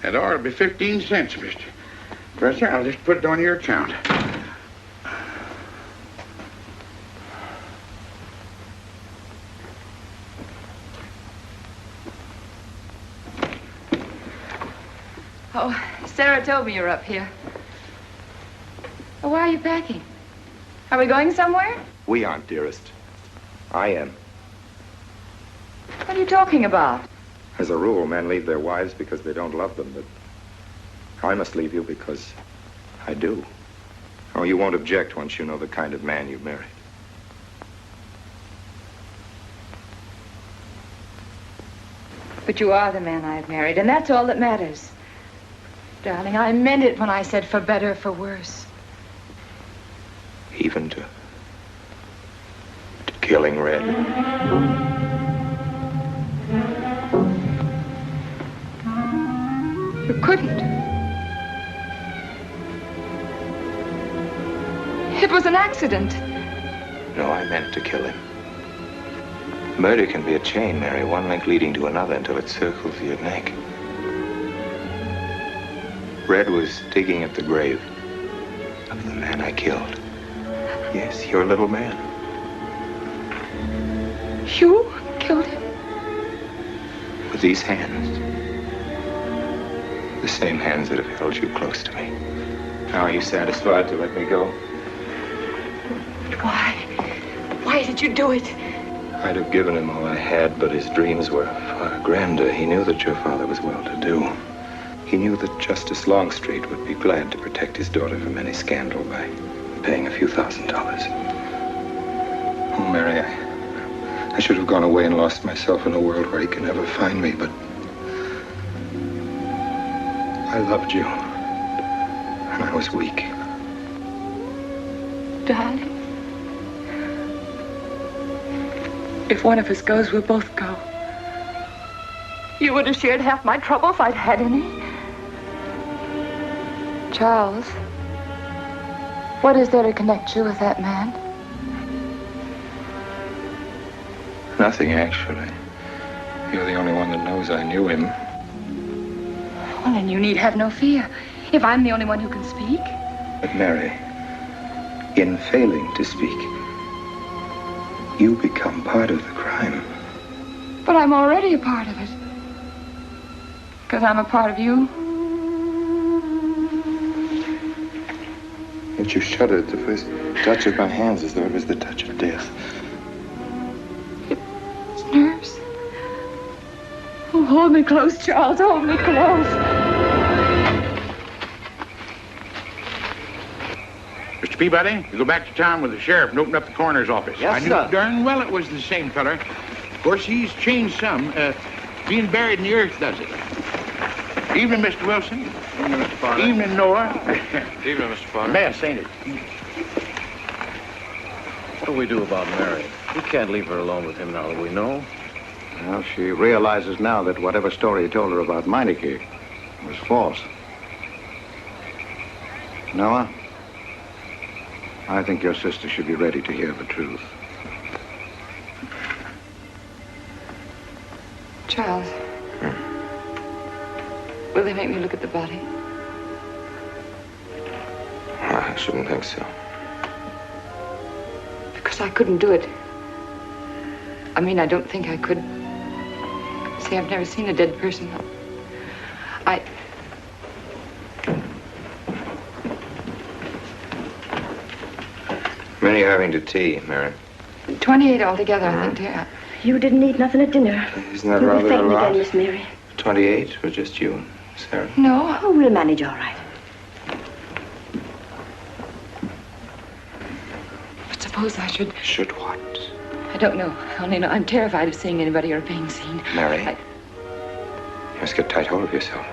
That ought to be 15 cents, mister. Professor, I'll just put it on your account. Oh, Sarah told me you were up here. Oh, why are you packing? Are we going somewhere? We aren't, dearest. I am. What are you talking about? As a rule, men leave their wives because they don't love them, but I must leave you because I do. Oh, you won't object once you know the kind of man you've married. But you are the man I have married, and that's all that matters. Darling, I meant it when I said for better or for worse. Even to killing Red. You couldn't. It was an accident. No, I meant to kill him. Murder can be a chain, Mary, one link leading to another until it circles your neck. Red was digging at the grave of the man I killed. Yes, your little man. You killed him? With these hands. The same hands that have held you close to me. Now, are you satisfied to let me go? Why? Why did you do it? I'd have given him all I had, but his dreams were far grander. He knew that your father was well-to-do. He knew that Justice Longstreet would be glad to protect his daughter from any scandal by paying a few $1,000s. Oh, Mary, I should have gone away and lost myself in a world where he could never find me, but I loved you, and I was weak. Darling, if one of us goes, we'll both go. You would have shared half my trouble if I'd had any. Charles, what is there to connect you with that man? Nothing, actually. You're the only one that knows I knew him. Well, then you need have no fear. If I'm the only one who can speak. But Mary, in failing to speak, you become part of the crime. But I'm already a part of it. Because I'm a part of you. Yet you shuddered at the first touch of my hands as though it was the touch of death. It's nerves. Oh, hold me close, Charles. Hold me close. Mr. Peabody, you go back to town with the sheriff and open up the coroner's office. Yes, I knew sir. darn well it was the same feller. Of course, he's changed some. Being buried in the earth does it. Evening, Mr. Wilson. Evening, Mr. Potter. Evening, Noah. Evening, Mr. Potter. Mess, ain't it? What do we do about Mary? We can't leave her alone with him now that we know. Well, she realizes now that whatever story he told her about Meineke was false. Noah, I think your sister should be ready to hear the truth. Charles. Will they make me look at the body? I shouldn't think so. Because I couldn't do it. I mean, I don't think I could. See, I've never seen a dead person. Many are having to tea, Mary. 28 altogether, I think, dear. You didn't eat nothing at dinner. Isn't that You'll be rather a fainting lot? again, Miss Mary. 28 for just you and Sarah? No. Oh, we'll manage all right. suppose I should... Should what? I don't know. I only know I'm terrified of seeing anybody or being seen. Mary, you must get tight hold of yourself.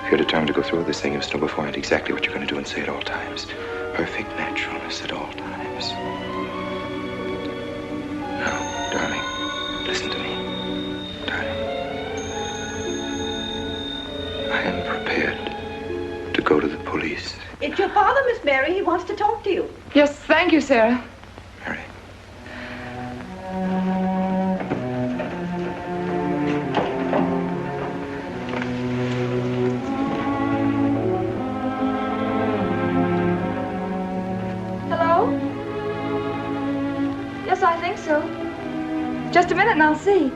If you're determined to go through with this thing, you must know beforehand exactly what you're going to do and say at all times. Perfect naturalness at all times. Now, darling, listen to me. Darling. I am prepared to go to the police. It's your father, Miss Mary. He wants to talk to you. Yes, thank you, Sarah. Mary. Hello? Yes, I think so. Just a minute and I'll see.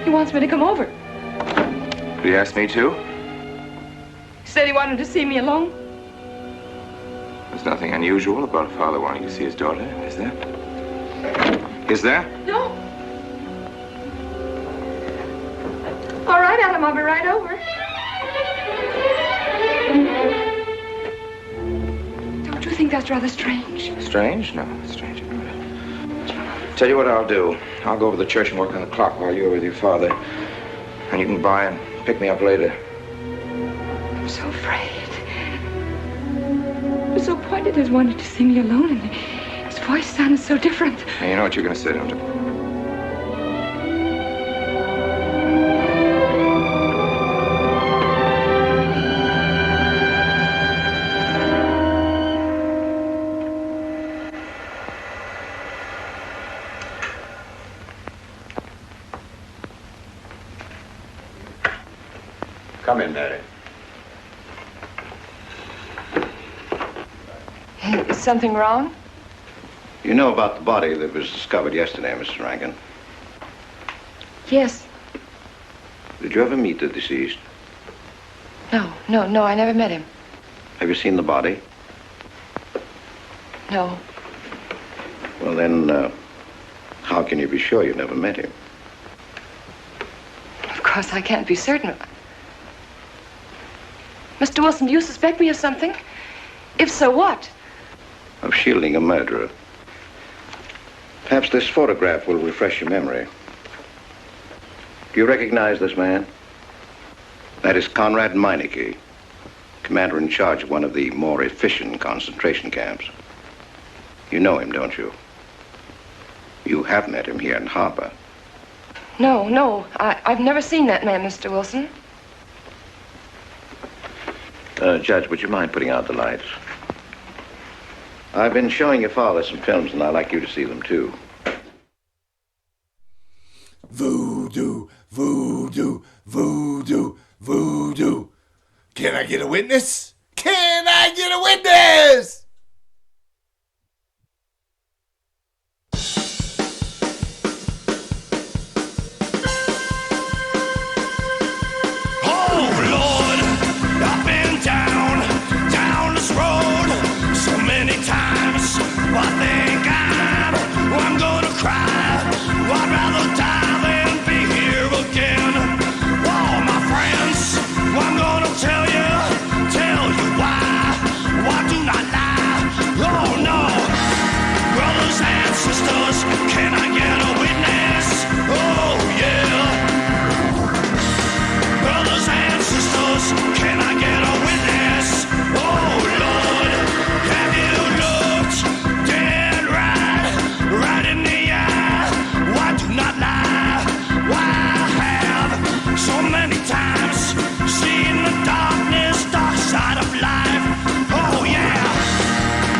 He wants me to come over. Did he ask me to? He said he wanted to see me alone. There's nothing unusual about a father wanting to see his daughter, is there? Is there? No. All right, Adam, I'll be right over. Don't you think that's rather strange? Strange? No, it's strange about it. Tell you what I'll do. I'll go over to the church and work on the clock while you're with your father. And you can by and pick me up later. I'm so afraid. He was so pointed as wanted to see me alone, and his voice sounded so different. Now, you know what you're going to say, don't you? Come in, Mary. Is something wrong? You know about the body that was discovered yesterday, Mr. Rankin? Yes. Did you ever meet the deceased? No, I never met him. Have you seen the body? No. Well, then, how can you be sure you never met him? Of course, I can't be certain. Mr. Wilson, do you suspect me of something? If so, what? Of shielding a murderer. Perhaps this photograph will refresh your memory. Do you recognize this man? That is Conrad Meineke, commander in charge of one of the more efficient concentration camps. You know him, don't you? You have met him here in Harbor. No, I've never seen that man, Mr. Wilson. Judge, would you mind putting out the lights? I've been showing your father some films, and I'd like you to see them, too. Voodoo, voodoo, voodoo, voodoo. Can I get a witness? Can I get a witness? I think I'm gonna cry. I'd rather die than be here again. Oh, my friends, I'm gonna tell you why. Why do not lie? Oh no, brothers and sisters, can I get a witness? Oh yeah, brothers and sisters, can I get a witness? Oh Lord, have you looked dead right in the eye? Why do not lie? Why have so many times seen the dark side of life? Oh yeah,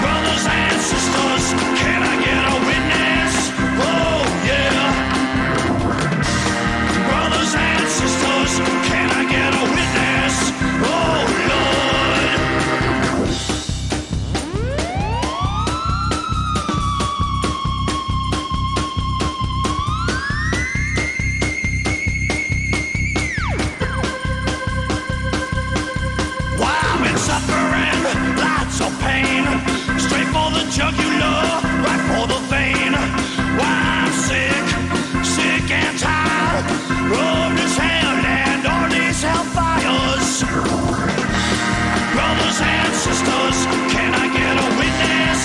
brothers and sisters, can I get a witness? Oh yeah, brothers and sisters, can I get a witness? Oh Lord. Why I've been suffering lots of pain, straight for the jugular, right for the vein. Why I'm sick and tired of this hell and all these hellfires. Brothers and sisters, can I get a witness?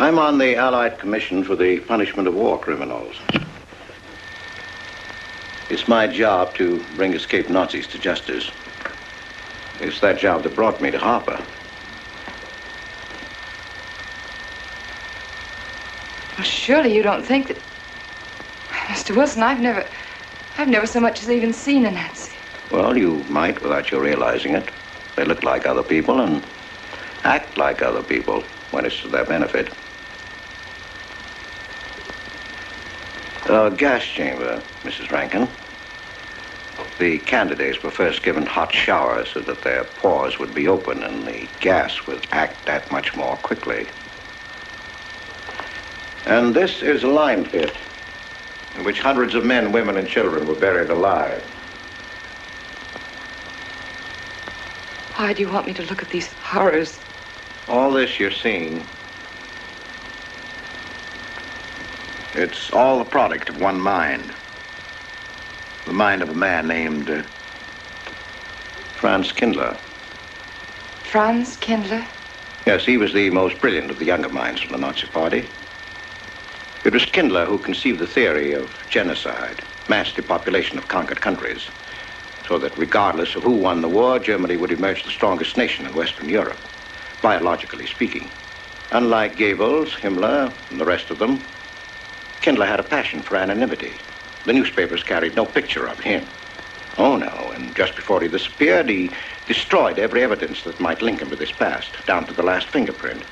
I'm on the Allied Commission for the Punishment of War Criminals. It's my job to bring escaped Nazis to justice. It's that job that brought me to Harper. Well, surely you don't think that... Mr. Wilson, I've never so much as even seen a Nazi. Well, you might without you realizing it. They look like other people and act like other people when it's to their benefit. A gas chamber, Mrs. Rankin. The candidates were first given hot showers so that their pores would be open and the gas would act that much more quickly. And this is a lime pit in which hundreds of men, women, and children were buried alive. Why do you want me to look at these horrors? All this you're seeing, it's all the product of one mind. The mind of a man named Franz Kindler. Franz Kindler? Yes, he was the most brilliant of the younger minds from the Nazi Party. It was Kindler who conceived the theory of genocide, mass depopulation of conquered countries, so that regardless of who won the war, Germany would emerge the strongest nation in Western Europe, biologically speaking. Unlike Goebbels, Himmler, and the rest of them, Kindler had a passion for anonymity. The newspapers carried no picture of him. Oh, no, and just before he disappeared, he destroyed every evidence that might link him with his past, down to the last fingerprint.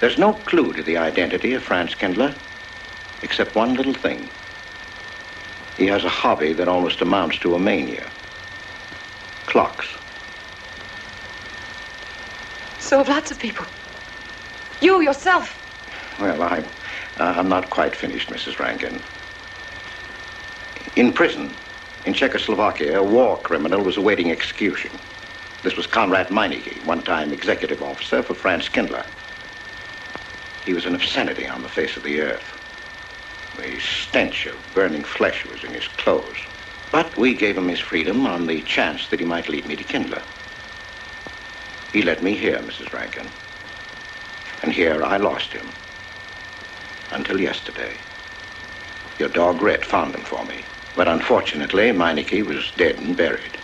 There's no clue to the identity of Franz Kindler, except one little thing. He has a hobby that almost amounts to a mania. Clocks. So have lots of people. You yourself. Well, I'm not quite finished, Mrs. Rankin. In prison, in Czechoslovakia, a war criminal was awaiting execution. This was Konrad Meinecke, one-time executive officer for Franz Kindler. He was an obscenity on the face of the earth. The stench of burning flesh was in his clothes. But we gave him his freedom on the chance that he might lead me to Kindler. He led me here, Mrs. Rankin. And here I lost him. Until yesterday. Your dog Red found him for me. But unfortunately, Meinecke was dead and buried.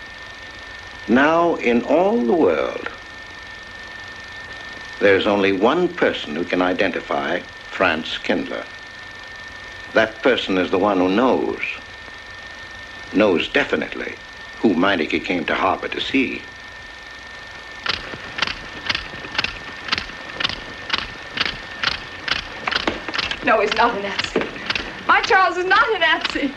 Now, in all the world, there's only one person who can identify Franz Kindler. That person is the one who knows definitely who Meinecke came to Harper to see. No, he's not a Nazi. My Charles is not a Nazi.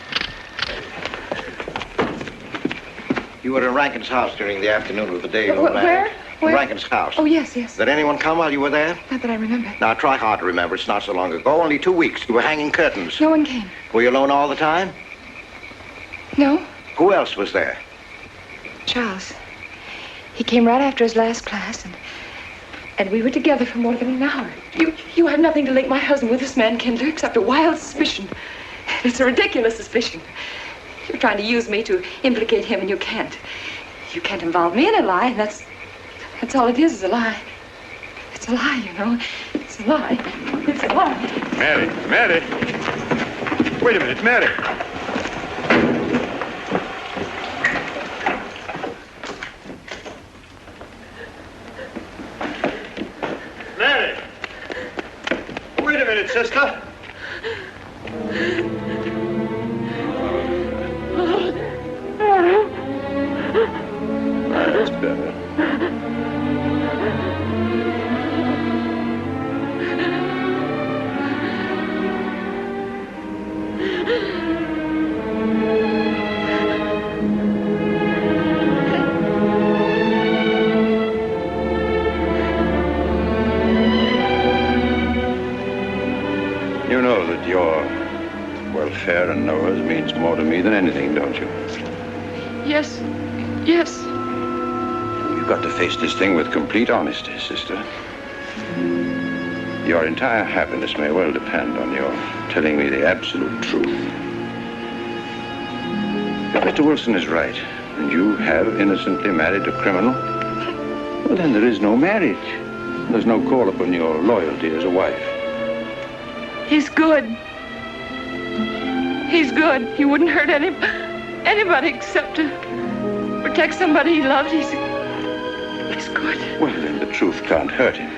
You were in Rankin's house during the afternoon of the day you were married. Where? Where? Rankin's house. Oh, yes. Did anyone come while you were there? Not that I remember. Now, try hard to remember. It's not so long ago. Only 2 weeks. You were hanging curtains. No one came. Were you alone all the time? No. Who else was there? Charles. He came right after his last class, and we were together for more than an hour. You have nothing to link my husband with this man, Kindler, except a wild suspicion. It's a ridiculous suspicion. You're trying to use me to implicate him, and you can't. You can't involve me in a lie, and that's all it is a lie. It's a lie, you know. It's a lie. It's a lie. Mary. Wait a minute, Mary. Mary! Wait a minute, sister. That's better. You know that your welfare and Noah's means more to me than anything, don't you? Yes. You've got to face this thing with complete honesty, sister. Your entire happiness may well depend on your telling me the absolute truth. If Mr. Wilson is right, and you have innocently married a criminal, well, then there is no marriage. There's no call upon your loyalty as a wife. He's good. He's good. He wouldn't hurt anybody except to protect somebody he loved. He's good. Well, then the truth can't hurt him.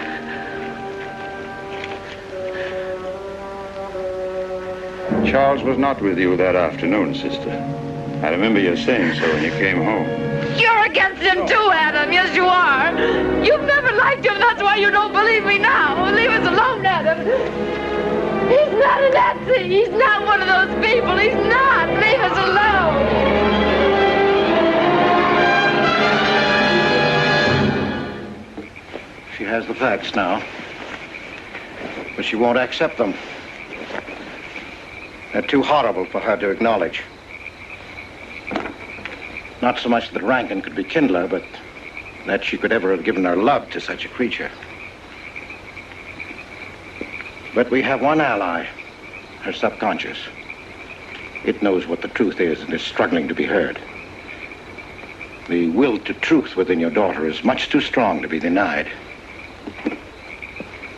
Charles was not with you that afternoon, sister. I remember you saying so when you came home. You're against him too, Adam. Yes, you are. You've never liked him. That's why you don't believe me now. Leave us alone, Adam. He's not a Nazi. He's not one of those people. He's not. Leave us alone. She has the facts now, but she won't accept them. They're too horrible for her to acknowledge. Not so much that Rankin could be Kindler, but that she could ever have given her love to such a creature. But we have one ally, her subconscious. It knows what the truth is and is struggling to be heard. The will to truth within your daughter is much too strong to be denied.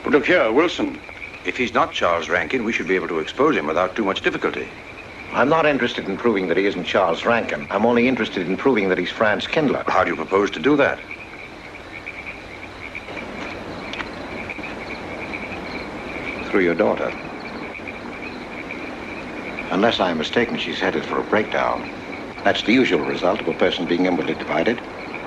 But look here, Wilson. If he's not Charles Rankin, we should be able to expose him without too much difficulty. I'm not interested in proving that he isn't Charles Rankin. I'm only interested in proving that he's Franz Kindler. How do you propose to do that? Through your daughter. Unless I'm mistaken, she's headed for a breakdown. That's the usual result of a person being inwardly divided.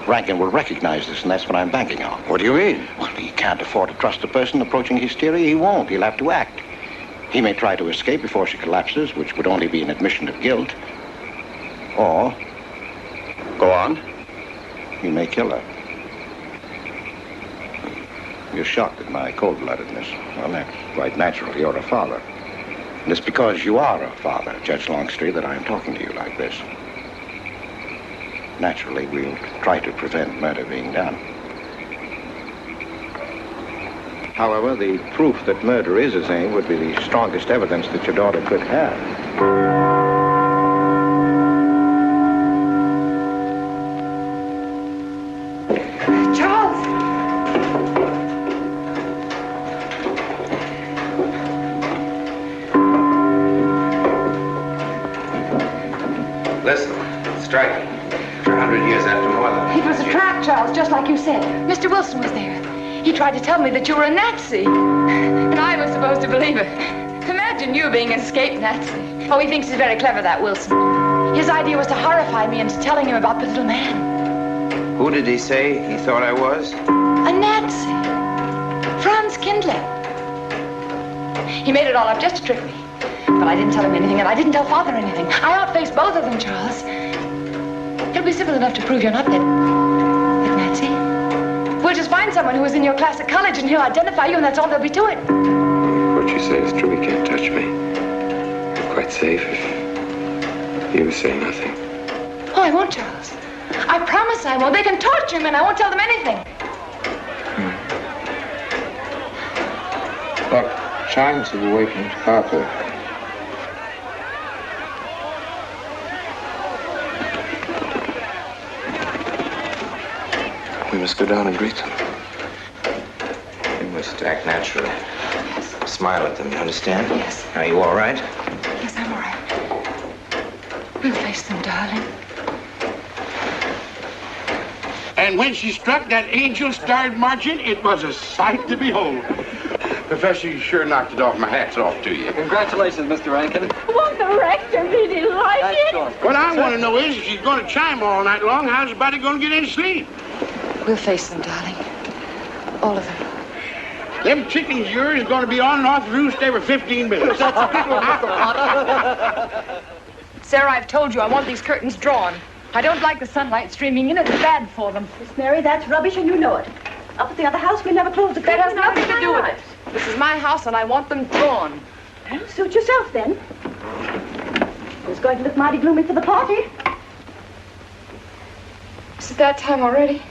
Rankin will recognize this, and that's what I'm banking on. What do you mean? Well, he can't afford to trust a person approaching hysteria. He won't. He'll have to act. He may try to escape before she collapses, which would only be an admission of guilt. Or... Go on. He may kill her. You're shocked at my cold-bloodedness. Well, that's quite natural. You're a father. And it's because you are a father, Judge Longstreet, that I'm talking to you like this. Naturally, we'll try to prevent murder being done. However, the proof that murder is his aim would be the strongest evidence that your daughter could have. Charles! Listen, striking. For 100 years after more than... It was a trap, Charles, just like you said. Mr. Wilson was there. He tried to tell me that you were a Nazi. And I was supposed to believe it. Imagine you being an escaped Nazi. Oh, he thinks he's very clever, that Wilson. His idea was to horrify me into telling him about the little man. Who did he say he thought I was? A Nazi. Franz Kindler. He made it all up just to trick me. But I didn't tell him anything, and I didn't tell Father anything. I outfaced both of them, Charles. It'll be simple enough to prove you're not that Nazi. We'll just find someone who was in your class at college, and he'll identify you, and that's all there'll be to it. What you say is true. He can't touch me. I'm quite safe if you say nothing. Oh, I won't, Charles. I promise I won't. They can torture him, and I won't tell them anything. Look, chimes have awakened Papa. We must go down and greet them. We must act naturally. Yes. Smile at them, you understand? Yes. Are you all right? Yes, I'm all right. We'll face them, darling. And when she struck that angel starred marching, it was a sight to behold. Professor, you sure knocked it off. My hat's off to you. Congratulations, Mr. Rankin. Won't the rector be delighted? What I want to know is, if she's going to chime all night long, how's the body going to get any sleep? We'll face them, darling. All of them. Them chickens of yours is going to be on and off the roost every 15 minutes. That's a good one. Sarah, I've told you I want these curtains drawn. I don't like the sunlight streaming in. It's bad for them. Miss Mary, that's rubbish and you know it. Up at the other house, we never close the That curtains. has nothing to do with it. This is my house and I want them drawn. Well, suit yourself then. It's going to look mighty gloomy for the party. Is it that time already?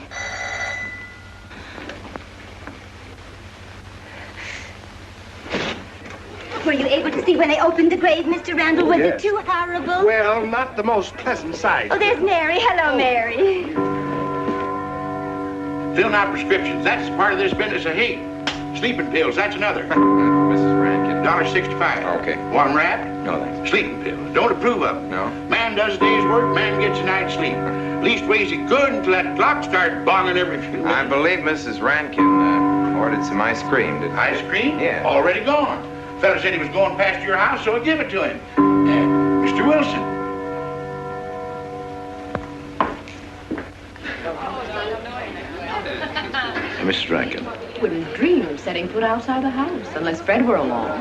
Were you able to see when they opened the grave, Mr. Randall? Was Yes. it too horrible? Well, not the most pleasant sight. Oh, there's Mary. Hello, Mary. Filling out prescriptions, that's part of this business of hate. Sleeping pills, that's another. Mrs. Rankin, $1.65. Okay. Warm wrap? No, thanks. Sleeping pills. Don't approve of them. No. Man does a day's work, man gets a night's sleep. Leastways he could until that clock starts bonging every few minutes. I believe Mrs. Rankin ordered some ice cream. Ice cream? Yeah. Already gone. Fella said he was going past your house, so I give it to him. Mr. Wilson. Mrs. Rankin. Wouldn't dream of setting foot outside the house unless Fred were along.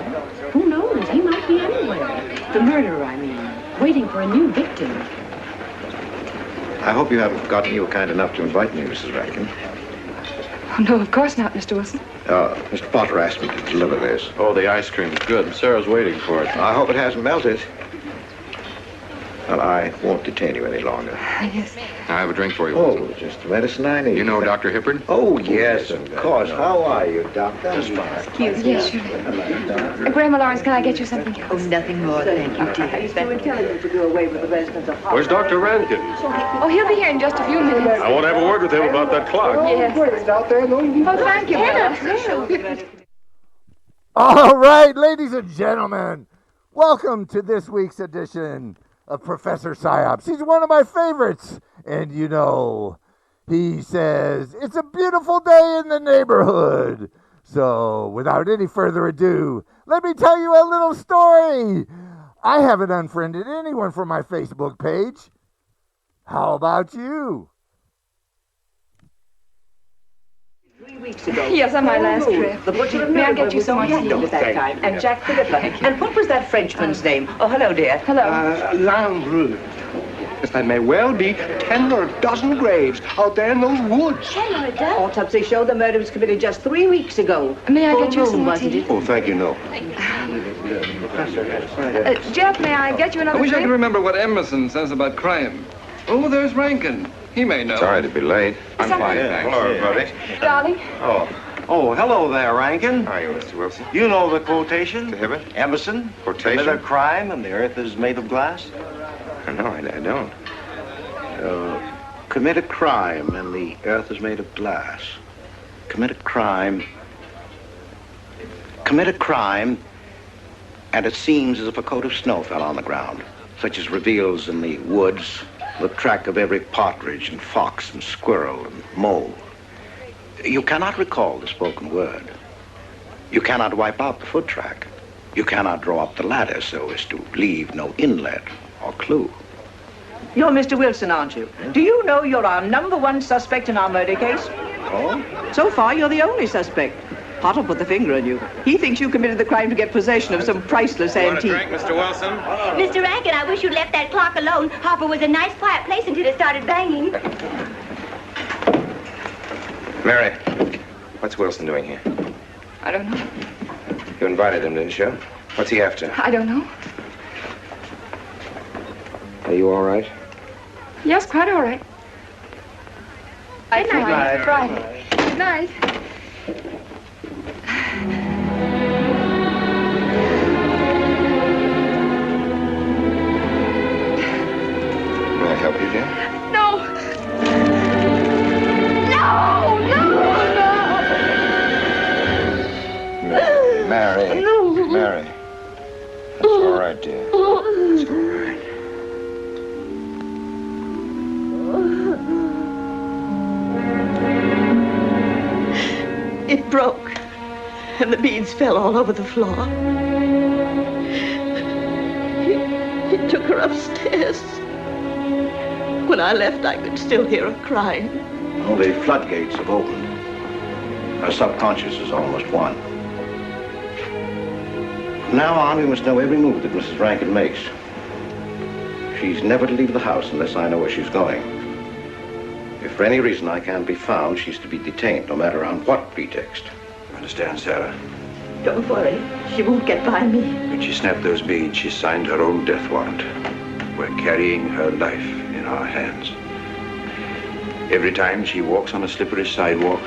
Who knows? He might be anywhere. The murderer, I mean. Waiting for a new victim. I hope you haven't forgotten you were kind enough to invite me, Mrs. Rankin. Oh, no, of course not, Mr. Wilson. Mr. Potter asked me to deliver this. Oh, the ice cream's good. Sarah's waiting for it. I hope it hasn't melted. Well, I won't detain you any longer. Yes. I have a drink for you. Oh, just the medicine I need. You know Dr. Hippard? Oh, yes, of course. How are you, Doctor? Excuse me. Yes, sure. Grandma Lawrence, can I get you something else? Oh, nothing more, thank you, dear. He's too intelligent to do away with the residents of Where's Dr. Rankin? Oh, he'll be here in just a few minutes. I want to have a word with him about that clock. Yes. Oh, thank you, Bella. All right, ladies and gentlemen, welcome to this week's edition of Professor Psyops. He's one of my favorites. And you know, he says, it's a beautiful day in the neighborhood. So without any further ado, let me tell you a little story. I haven't unfriended anyone from my Facebook page. How about you? 3 weeks ago. Yes, on my last trip. The butcher of May I Millville get you was some on tea? hand at that time. And Jack Philippa. And what was that Frenchman's name? Oh, hello, dear. Hello. Lambrou. That may well be 10 or a dozen graves out there in those woods. Autopsy showed the murder was committed just 3 weeks ago. May I Full get you some moon, more wasn't tea? it? Oh, thank you, no. Jeff, may I get you another I wish I drink? could remember what Emerson says about crime. Oh, there's Rankin. He may know. Sorry to be late. I'm Something- fine, thanks. Hello, everybody. Darling. Oh, hello there, Rankin. How are you, Mr. Wilson? You know the quotation? To Hibbert? Emerson. Quotation? Commit a crime and the earth is made of glass. No, I don't. Commit a crime and the earth is made of glass. Commit a crime and it seems as if a coat of snow fell on the ground, such as reveals in the woods the track of every partridge and fox and squirrel and mole. You cannot recall the spoken word. You cannot wipe out the foot track. You cannot draw up the ladder so as to leave no inlet or clue. You're Mr. Wilson, aren't you? Do you know you're our #1 suspect in our murder case? Oh? So far, you're the only suspect. Potter put the finger on you. He thinks you committed the crime to get possession of some priceless Want a antique. drink, Mr. Wilson? Mr. Rankin, I wish you'd left that clock alone. Harper was a nice, quiet place until it started banging. Mary, what's Wilson doing here? I don't know. You invited him, didn't you? What's he after? I don't know. Are you all right? Yes, quite all right. Good night. night. Friday. Good night. May I help you, Jim? No! No! No! Mary. No. Mary. That's all right, dear. It's all right. It broke, and the beads fell all over the floor. He took her upstairs. When I left, I could still hear her crying. Well, the floodgates have opened. Her subconscious is almost won. From now on, we must know every move that Mrs. Rankin makes. She's never to leave the house unless I know where she's going. If for any reason I can't be found, she's to be detained, no matter on what pretext. You understand, Sarah? Don't worry, she won't get by me. When she snapped those beads, she signed her own death warrant. We're carrying her life in our hands. Every time she walks on a slippery sidewalk,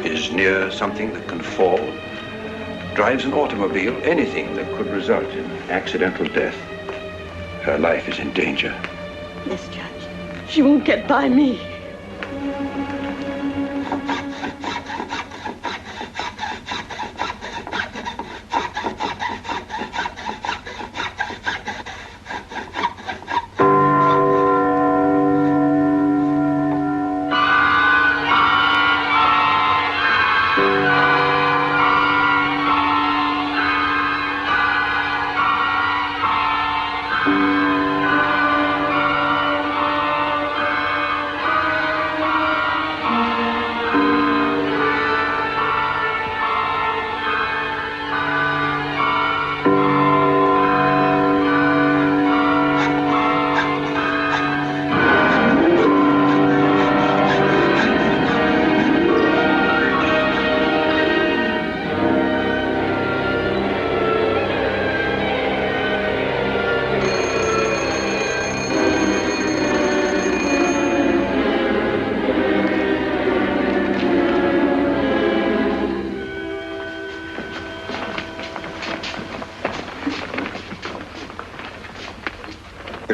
is near something that can fall, drives an automobile, anything that could result in accidental death, her life is in danger. Yes, Judge. She won't get by me.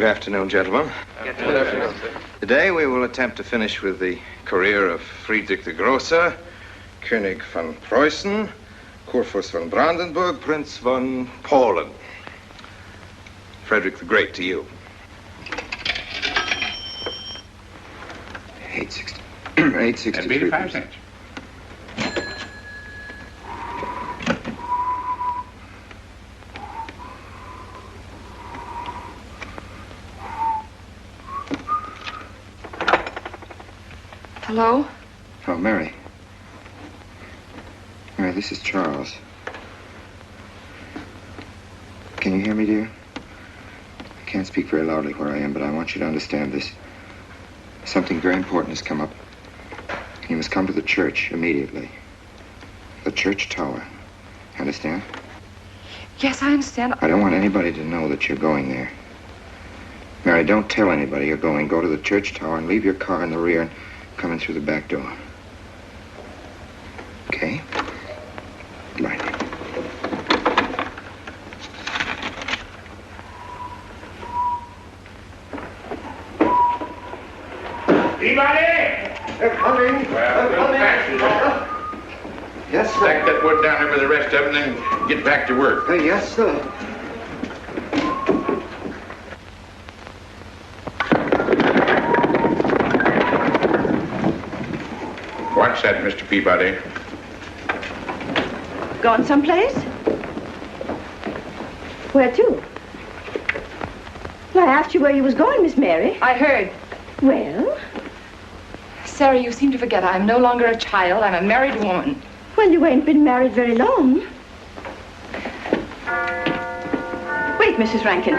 afternoon, gentlemen. Good afternoon, sir. Today we will attempt to finish with the career of Friedrich the Grosser, König von Preußen, Kurfürst von Brandenburg, Prince von Polen. Frederick the Great to you. 863. That'd be 85 cents. Hello? Oh, Mary. Mary, this is Charles. Can you hear me, dear? I can't speak very loudly where I am, but I want you to understand this. Something very important has come up. You must come to the church immediately. The church tower. Understand? Yes, I understand. I don't want anybody to know that you're going there. Mary, don't tell anybody you're going. Go to the church tower and leave your car in the rear and come in through the back door. Okay? Right. Anybody? They're coming. Well, they're coming. Yes, sir. Stack that wood down there with the rest of it and then get back to work. Yes, sir. What's that, Mr. Peabody? Gone someplace? Where to? Well, I asked you where you was going, Miss Mary. I heard. Well? Sarah, you seem to forget I'm no longer a child. I'm a married woman. Well, you ain't been married very long. Wait, Mrs. Rankin.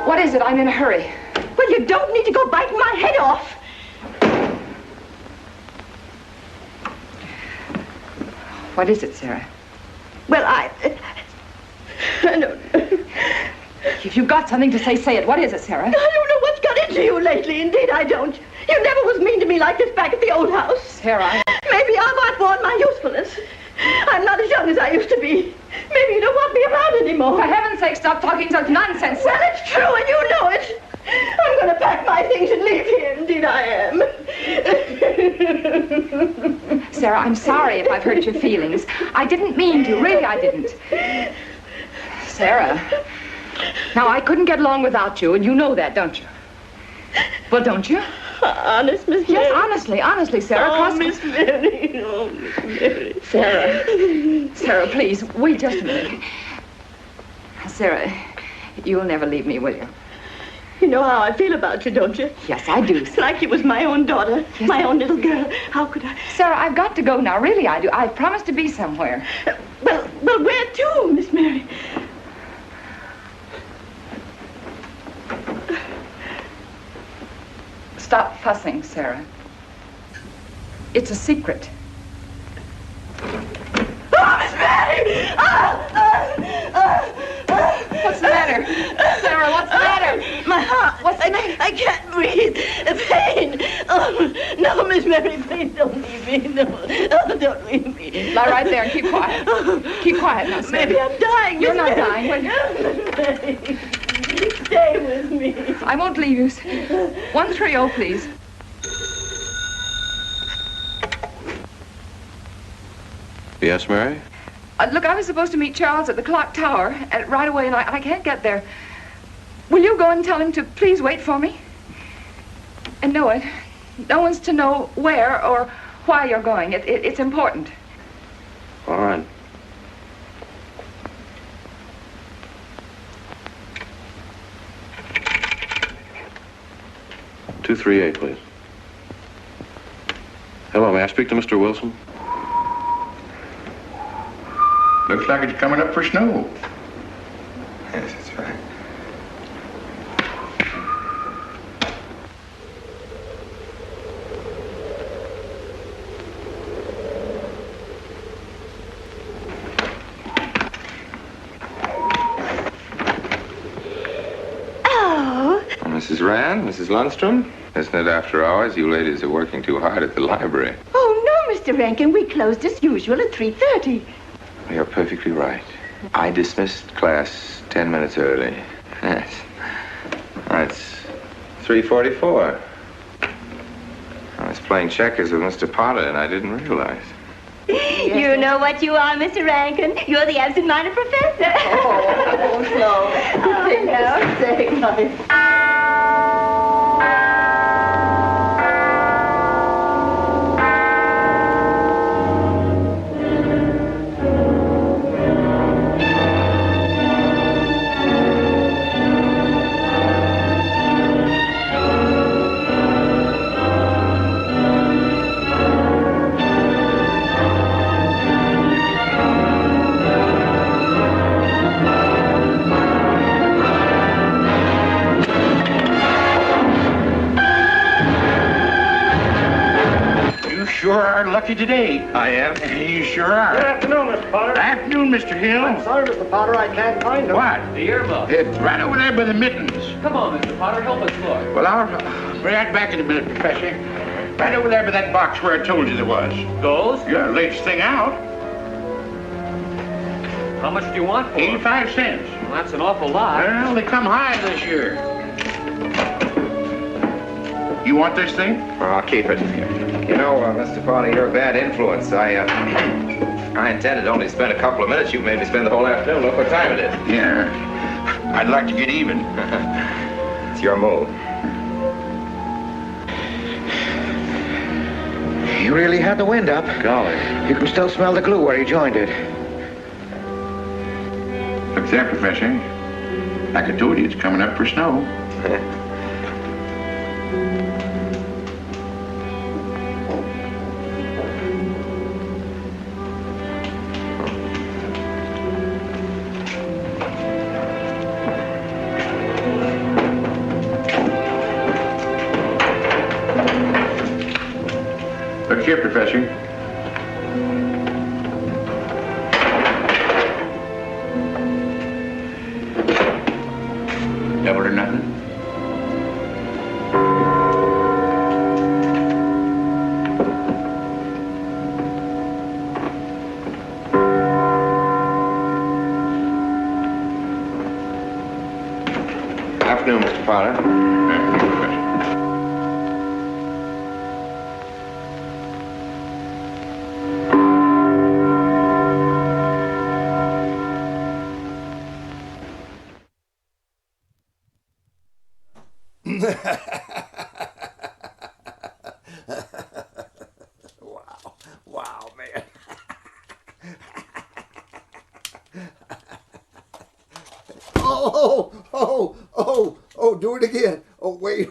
What is it? I'm in a hurry. Well, you don't need to go biting my head off. What is it, Sarah? Well, I don't... If you've got something to say, say it. What is it, Sarah? I don't know what's got into you lately. Indeed, I don't. You never was mean to me like this back at the old house. Sarah, Maybe I've outworn my usefulness. I'm not as young as I used to be. Maybe you don't want me around anymore. For heaven's sake, stop talking such nonsense. Well, it's true, and you know it. I'm going to pack my things and leave here. Indeed, I am. Sarah, I'm sorry if I've hurt your feelings. I didn't mean to. Really, I didn't. Sarah. Now, I couldn't get along without you, and you know that, don't you? Well, don't you? Honest, Miss Mary? Yes, honestly, Sarah. Oh, Miss Mary. Oh, Miss Mary. Sarah, please, wait just a minute. Sarah, you'll never leave me, will you? You know how I feel about you, don't you? Yes, I do. It's like you was my own daughter, my own little girl. How could I? Sarah, I've got to go now. Really, I do. I've promised to be somewhere. Well, where to, Miss Mary? Stop fussing, Sarah. It's a secret. Oh, Miss Mary! What's the matter? Sarah, what's the matter? My heart. What's the matter? I can't breathe. Pain. Oh, no, Miss Mary, please don't leave me. No, don't leave me. Lie right there and keep quiet. Keep quiet now, Sarah. Maybe I'm dying. You're not Mary. dying. Will you? Stay with me. I won't leave you. 130, please. Yes, Mary? Look, I was supposed to meet Charles at the clock tower right away, and I can't get there. Will you go and tell him to please wait for me? And no one's to know where or why you're going. It's important. All right. "238, please. Hello, may I speak to Mr. Wilson? Looks like it's coming up for snow. Yes, that's right. Oh. Mrs. Rand, Mrs. Lundstrom, isn't it after hours? You ladies are working too hard at the library. Oh, no, Mr. Rankin. We closed as usual at 3:30. You're perfectly right. I dismissed class 10 minutes early. Yes. it's 3:44. I was playing checkers with Mr. Potter, and I didn't realize. You know what you are, Mr. Rankin? You're the absent-minded professor. Oh, no. Oh, no. Say, nice. You sure are lucky today. I am. You sure are. Good afternoon, Mr. Potter. Afternoon, Mr. Hill. I'm sorry, Mr. Potter, I can't find him. What? The earmuff. It's right over there by the mittens. Come on, Mr. Potter, help us look. Well, I'll be right back in a minute, Professor. Right over there by that box where I told you there was. Those? Yeah, latest thing out. How much do you want for 85 cents. Well, that's an awful lot. Well, they come high this year. You want this thing? Well, I'll keep it. You know, Mr. Potter, you're a bad influence. I intended to only spend a couple of minutes. You made me spend the whole afternoon. Look what time it is. Yeah. I'd like to get even. It's your move. You really had the wind up. Golly. You can still smell the glue where you joined it. Look there, Professor. Like I told you, it's coming up for snow. Look here, Professor. Double or nothing? Afternoon, Mr. Potter. Afternoon, Professor. Wow, man. Oh, do it again. Oh, wait.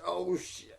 Oh, shit.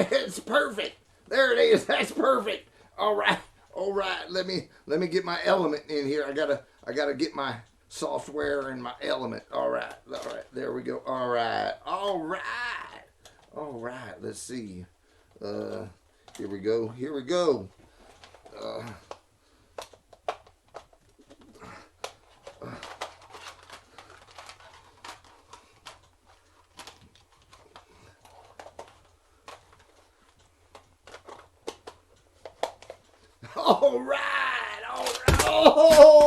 It's perfect. There it is. That's perfect. All right. Let me get my element in here. I gotta get my software and my element. All right. There we go. All right. Let's see. Here we go. All right. Oh!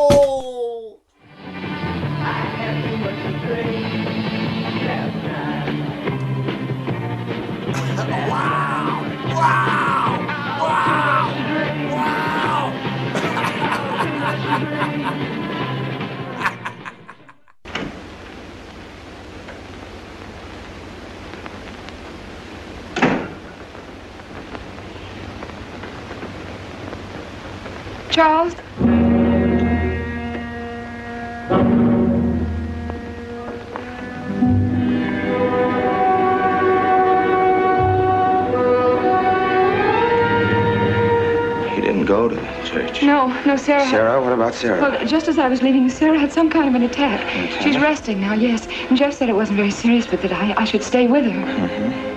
Wow! Charles? He didn't go to the church. No, Sarah. Sarah? What about Sarah? Well, just as I was leaving, Sarah had some kind of an attack. She's resting now, yes. And Jeff said it wasn't very serious, but that I should stay with her. Mm-hmm.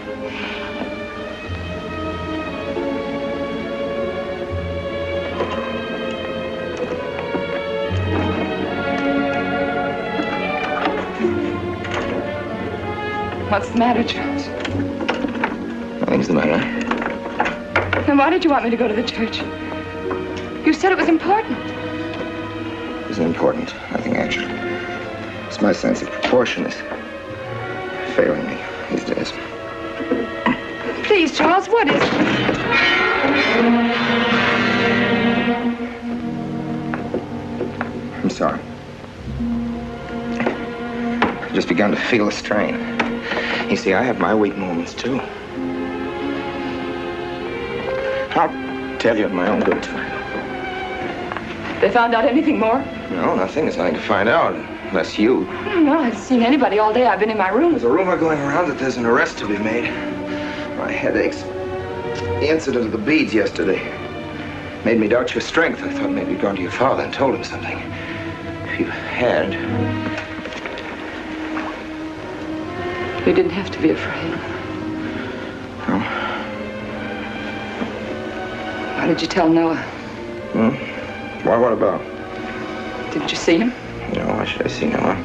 What's the matter, Charles? Nothing's the matter. Then why did you want me to go to the church? You said it was important. It isn't important. Nothing actually. It's my sense of proportion is failing me these days. Please, Charles, what is it? I'm sorry. I've just begun to feel the strain. You see, I have my weak moments, too. I'll tell you in my own good time. They found out anything more? No, nothing. There's nothing to find out, unless you. No, I haven't seen anybody all day. I've been in my room. There's a rumor going around that there's an arrest to be made. My head aches. The incident of the beads yesterday made me doubt your strength. I thought maybe you'd gone to your father and told him something. If you had... You didn't have to be afraid. No. Why did you tell Noah? Why, what about? Didn't you see him? No, why should I see Noah?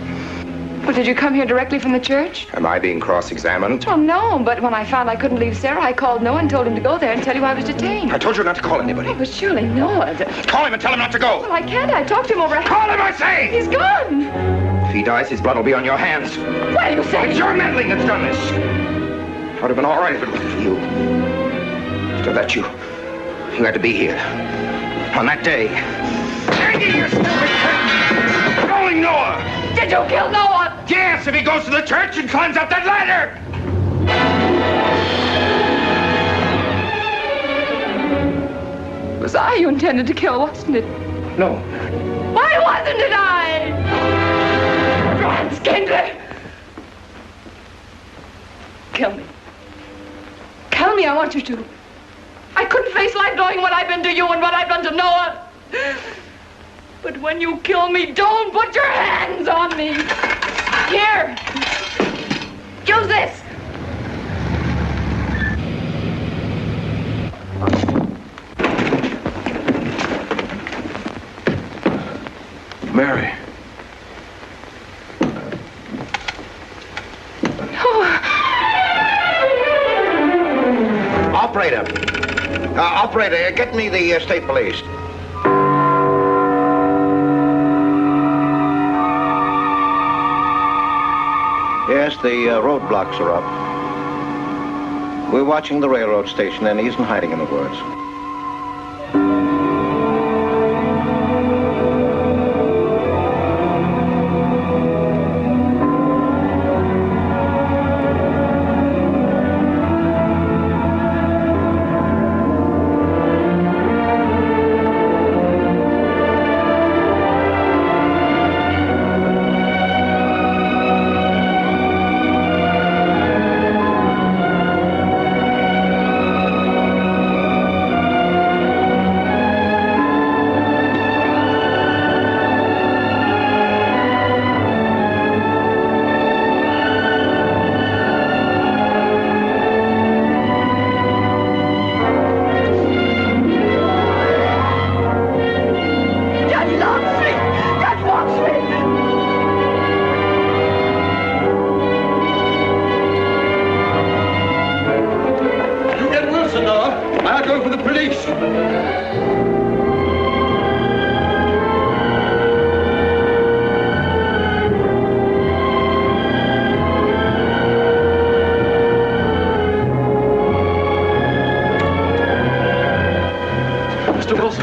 Well, did you come here directly from the church? Am I being cross-examined? Well, no, but when I found I couldn't leave Sarah, I called Noah and told him to go there and tell you I was detained. I told you not to call anybody. Oh, but surely Noah... Call him and tell him not to go. Well, I can't. I talked to him over... Call him, I say! He's gone! If he dies, his blood will be on your hands. What are you saying? It's your meddling that's done this. I would have been all right if it wasn't for you. So that you had to be here. On that day. Hanging your stupid curtain! Calling Noah! Did you kill Noah? Yes, if he goes to the church and climbs up that ladder! It was I you intended to kill, wasn't it? No. Why wasn't it I? Franz Kindler! Kill me. Kill me, I want you to. I couldn't face life knowing what I've been to you and what I've done to Noah. But when you kill me, don't put your hands on me. Here. Use this. Mary. Operator, get me the state police. Yes, the roadblocks are up. We're watching the railroad station, and he isn't hiding in the woods.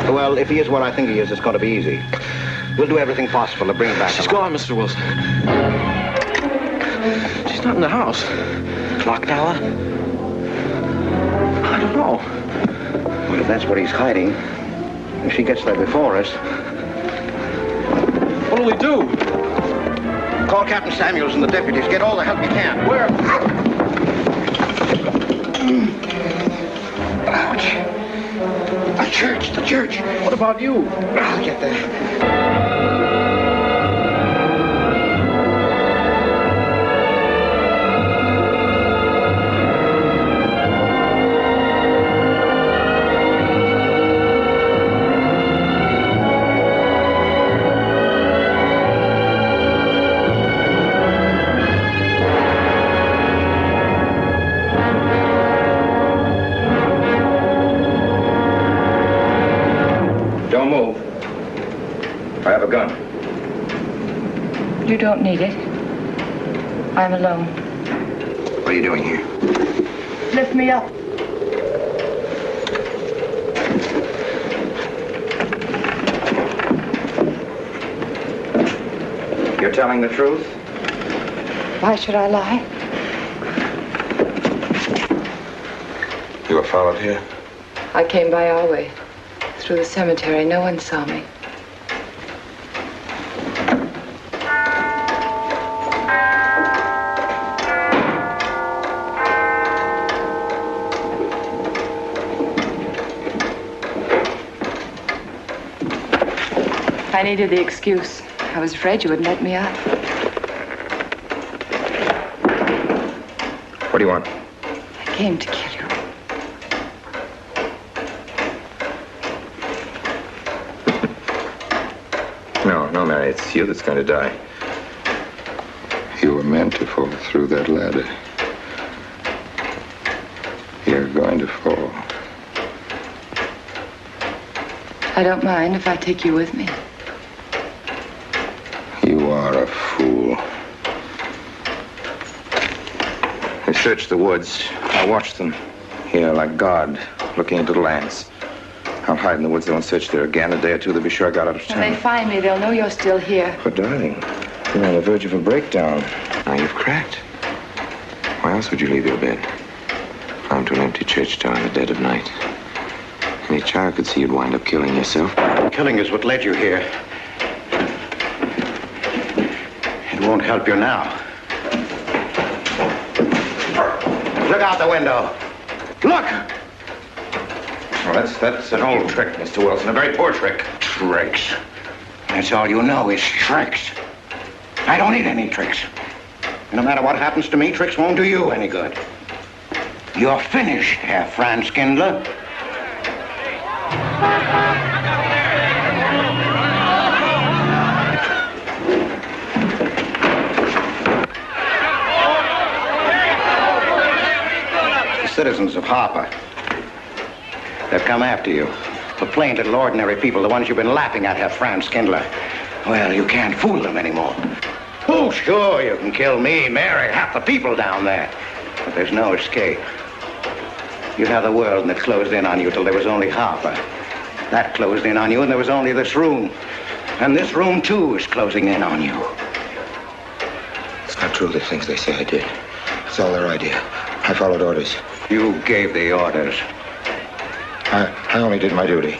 Well, if he is what I think he is, it's going to be easy. We'll do everything possible to bring her back. She's gone, Mr. Wilson. She's not in the house. Clock tower? I don't know. Well, if that's where he's hiding, if she gets there before us... What'll we do? Call Captain Samuels and the deputies. Get all the help you can. Where? Ouch. The church. What about you? I'll get there. Don't move. I have a gun. You don't need it. I'm alone. What are you doing here? Lift me up. You're telling the truth? Why should I lie? You were followed here? I came by our way. Through the cemetery. No one saw me. I needed the excuse. I was afraid you wouldn't let me up. What do you want? I came to kill you. No, Mary, it's you that's going to die. You were meant to fall through that ladder. You're going to fall. I don't mind if I take you with me. You are a fool. They searched the woods. I watched them. Here, like God, looking into the lands. I'll hide in the woods. They won't search there again. A day or two, they'll be sure I got out of When they town. find me, they'll know you're still here. But, darling, you're on the verge of a breakdown. Now you've cracked. Why else would you leave your bed? Climb to an empty church door in the dead of night. Any child could see you'd wind up killing yourself. Killing is what led you here. It won't help you now. Look out the window. Look! Well, that's an old trick, Mr. Wilson. A very poor trick. Tricks. That's all you know is tricks. I don't need any tricks. No matter what happens to me, tricks won't do you any good. You're finished, Herr Franz Kindler. The citizens of Harper, they've come after you. The plain little ordinary people, the ones you've been laughing at, Herr Franz Kindler. Well, you can't fool them anymore. Oh, sure, you can kill me, Mary, half the people down there. But there's no escape. You have the world, and it closed in on you till there was only Harper. That closed in on you, and there was only this room. And this room, too, is closing in on you. It's not true, the things they say I did. It's all their idea. I followed orders. You gave the orders. I only did my duty.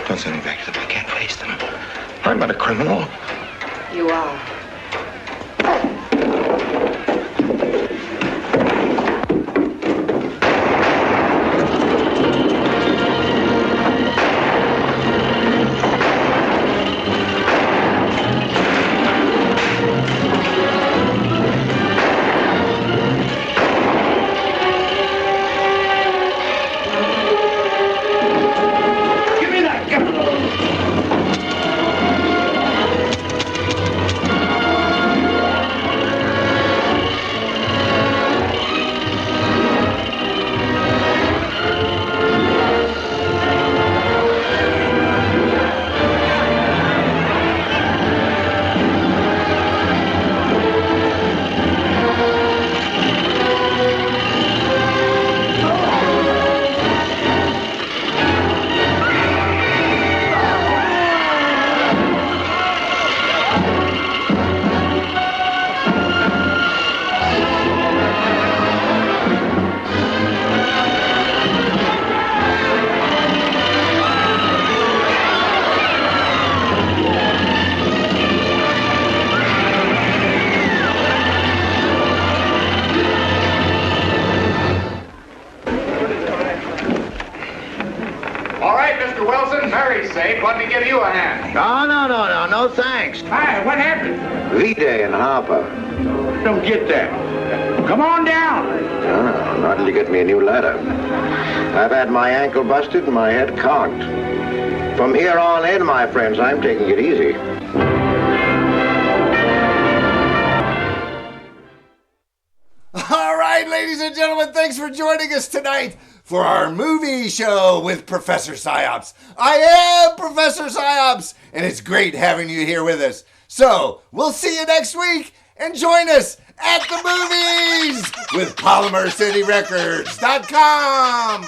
Don't send me back to them. I can't face them. I'm not a criminal. You are. Give me that gun! Mary's sake, let me give you a hand. No, thanks. Hi, what happened? V-Day in Harper. Don't get that. Come on down. Oh, not till you get me a new ladder. I've had my ankle busted and my head conked. From here on in, my friends, I'm taking it easy. All right, ladies and gentlemen, thanks for joining us tonight for our movie show with Professor Psyops. I am Professor Psyops, and it's great having you here with us. So, we'll see you next week, and join us at the movies with PolymerCityRecords.com.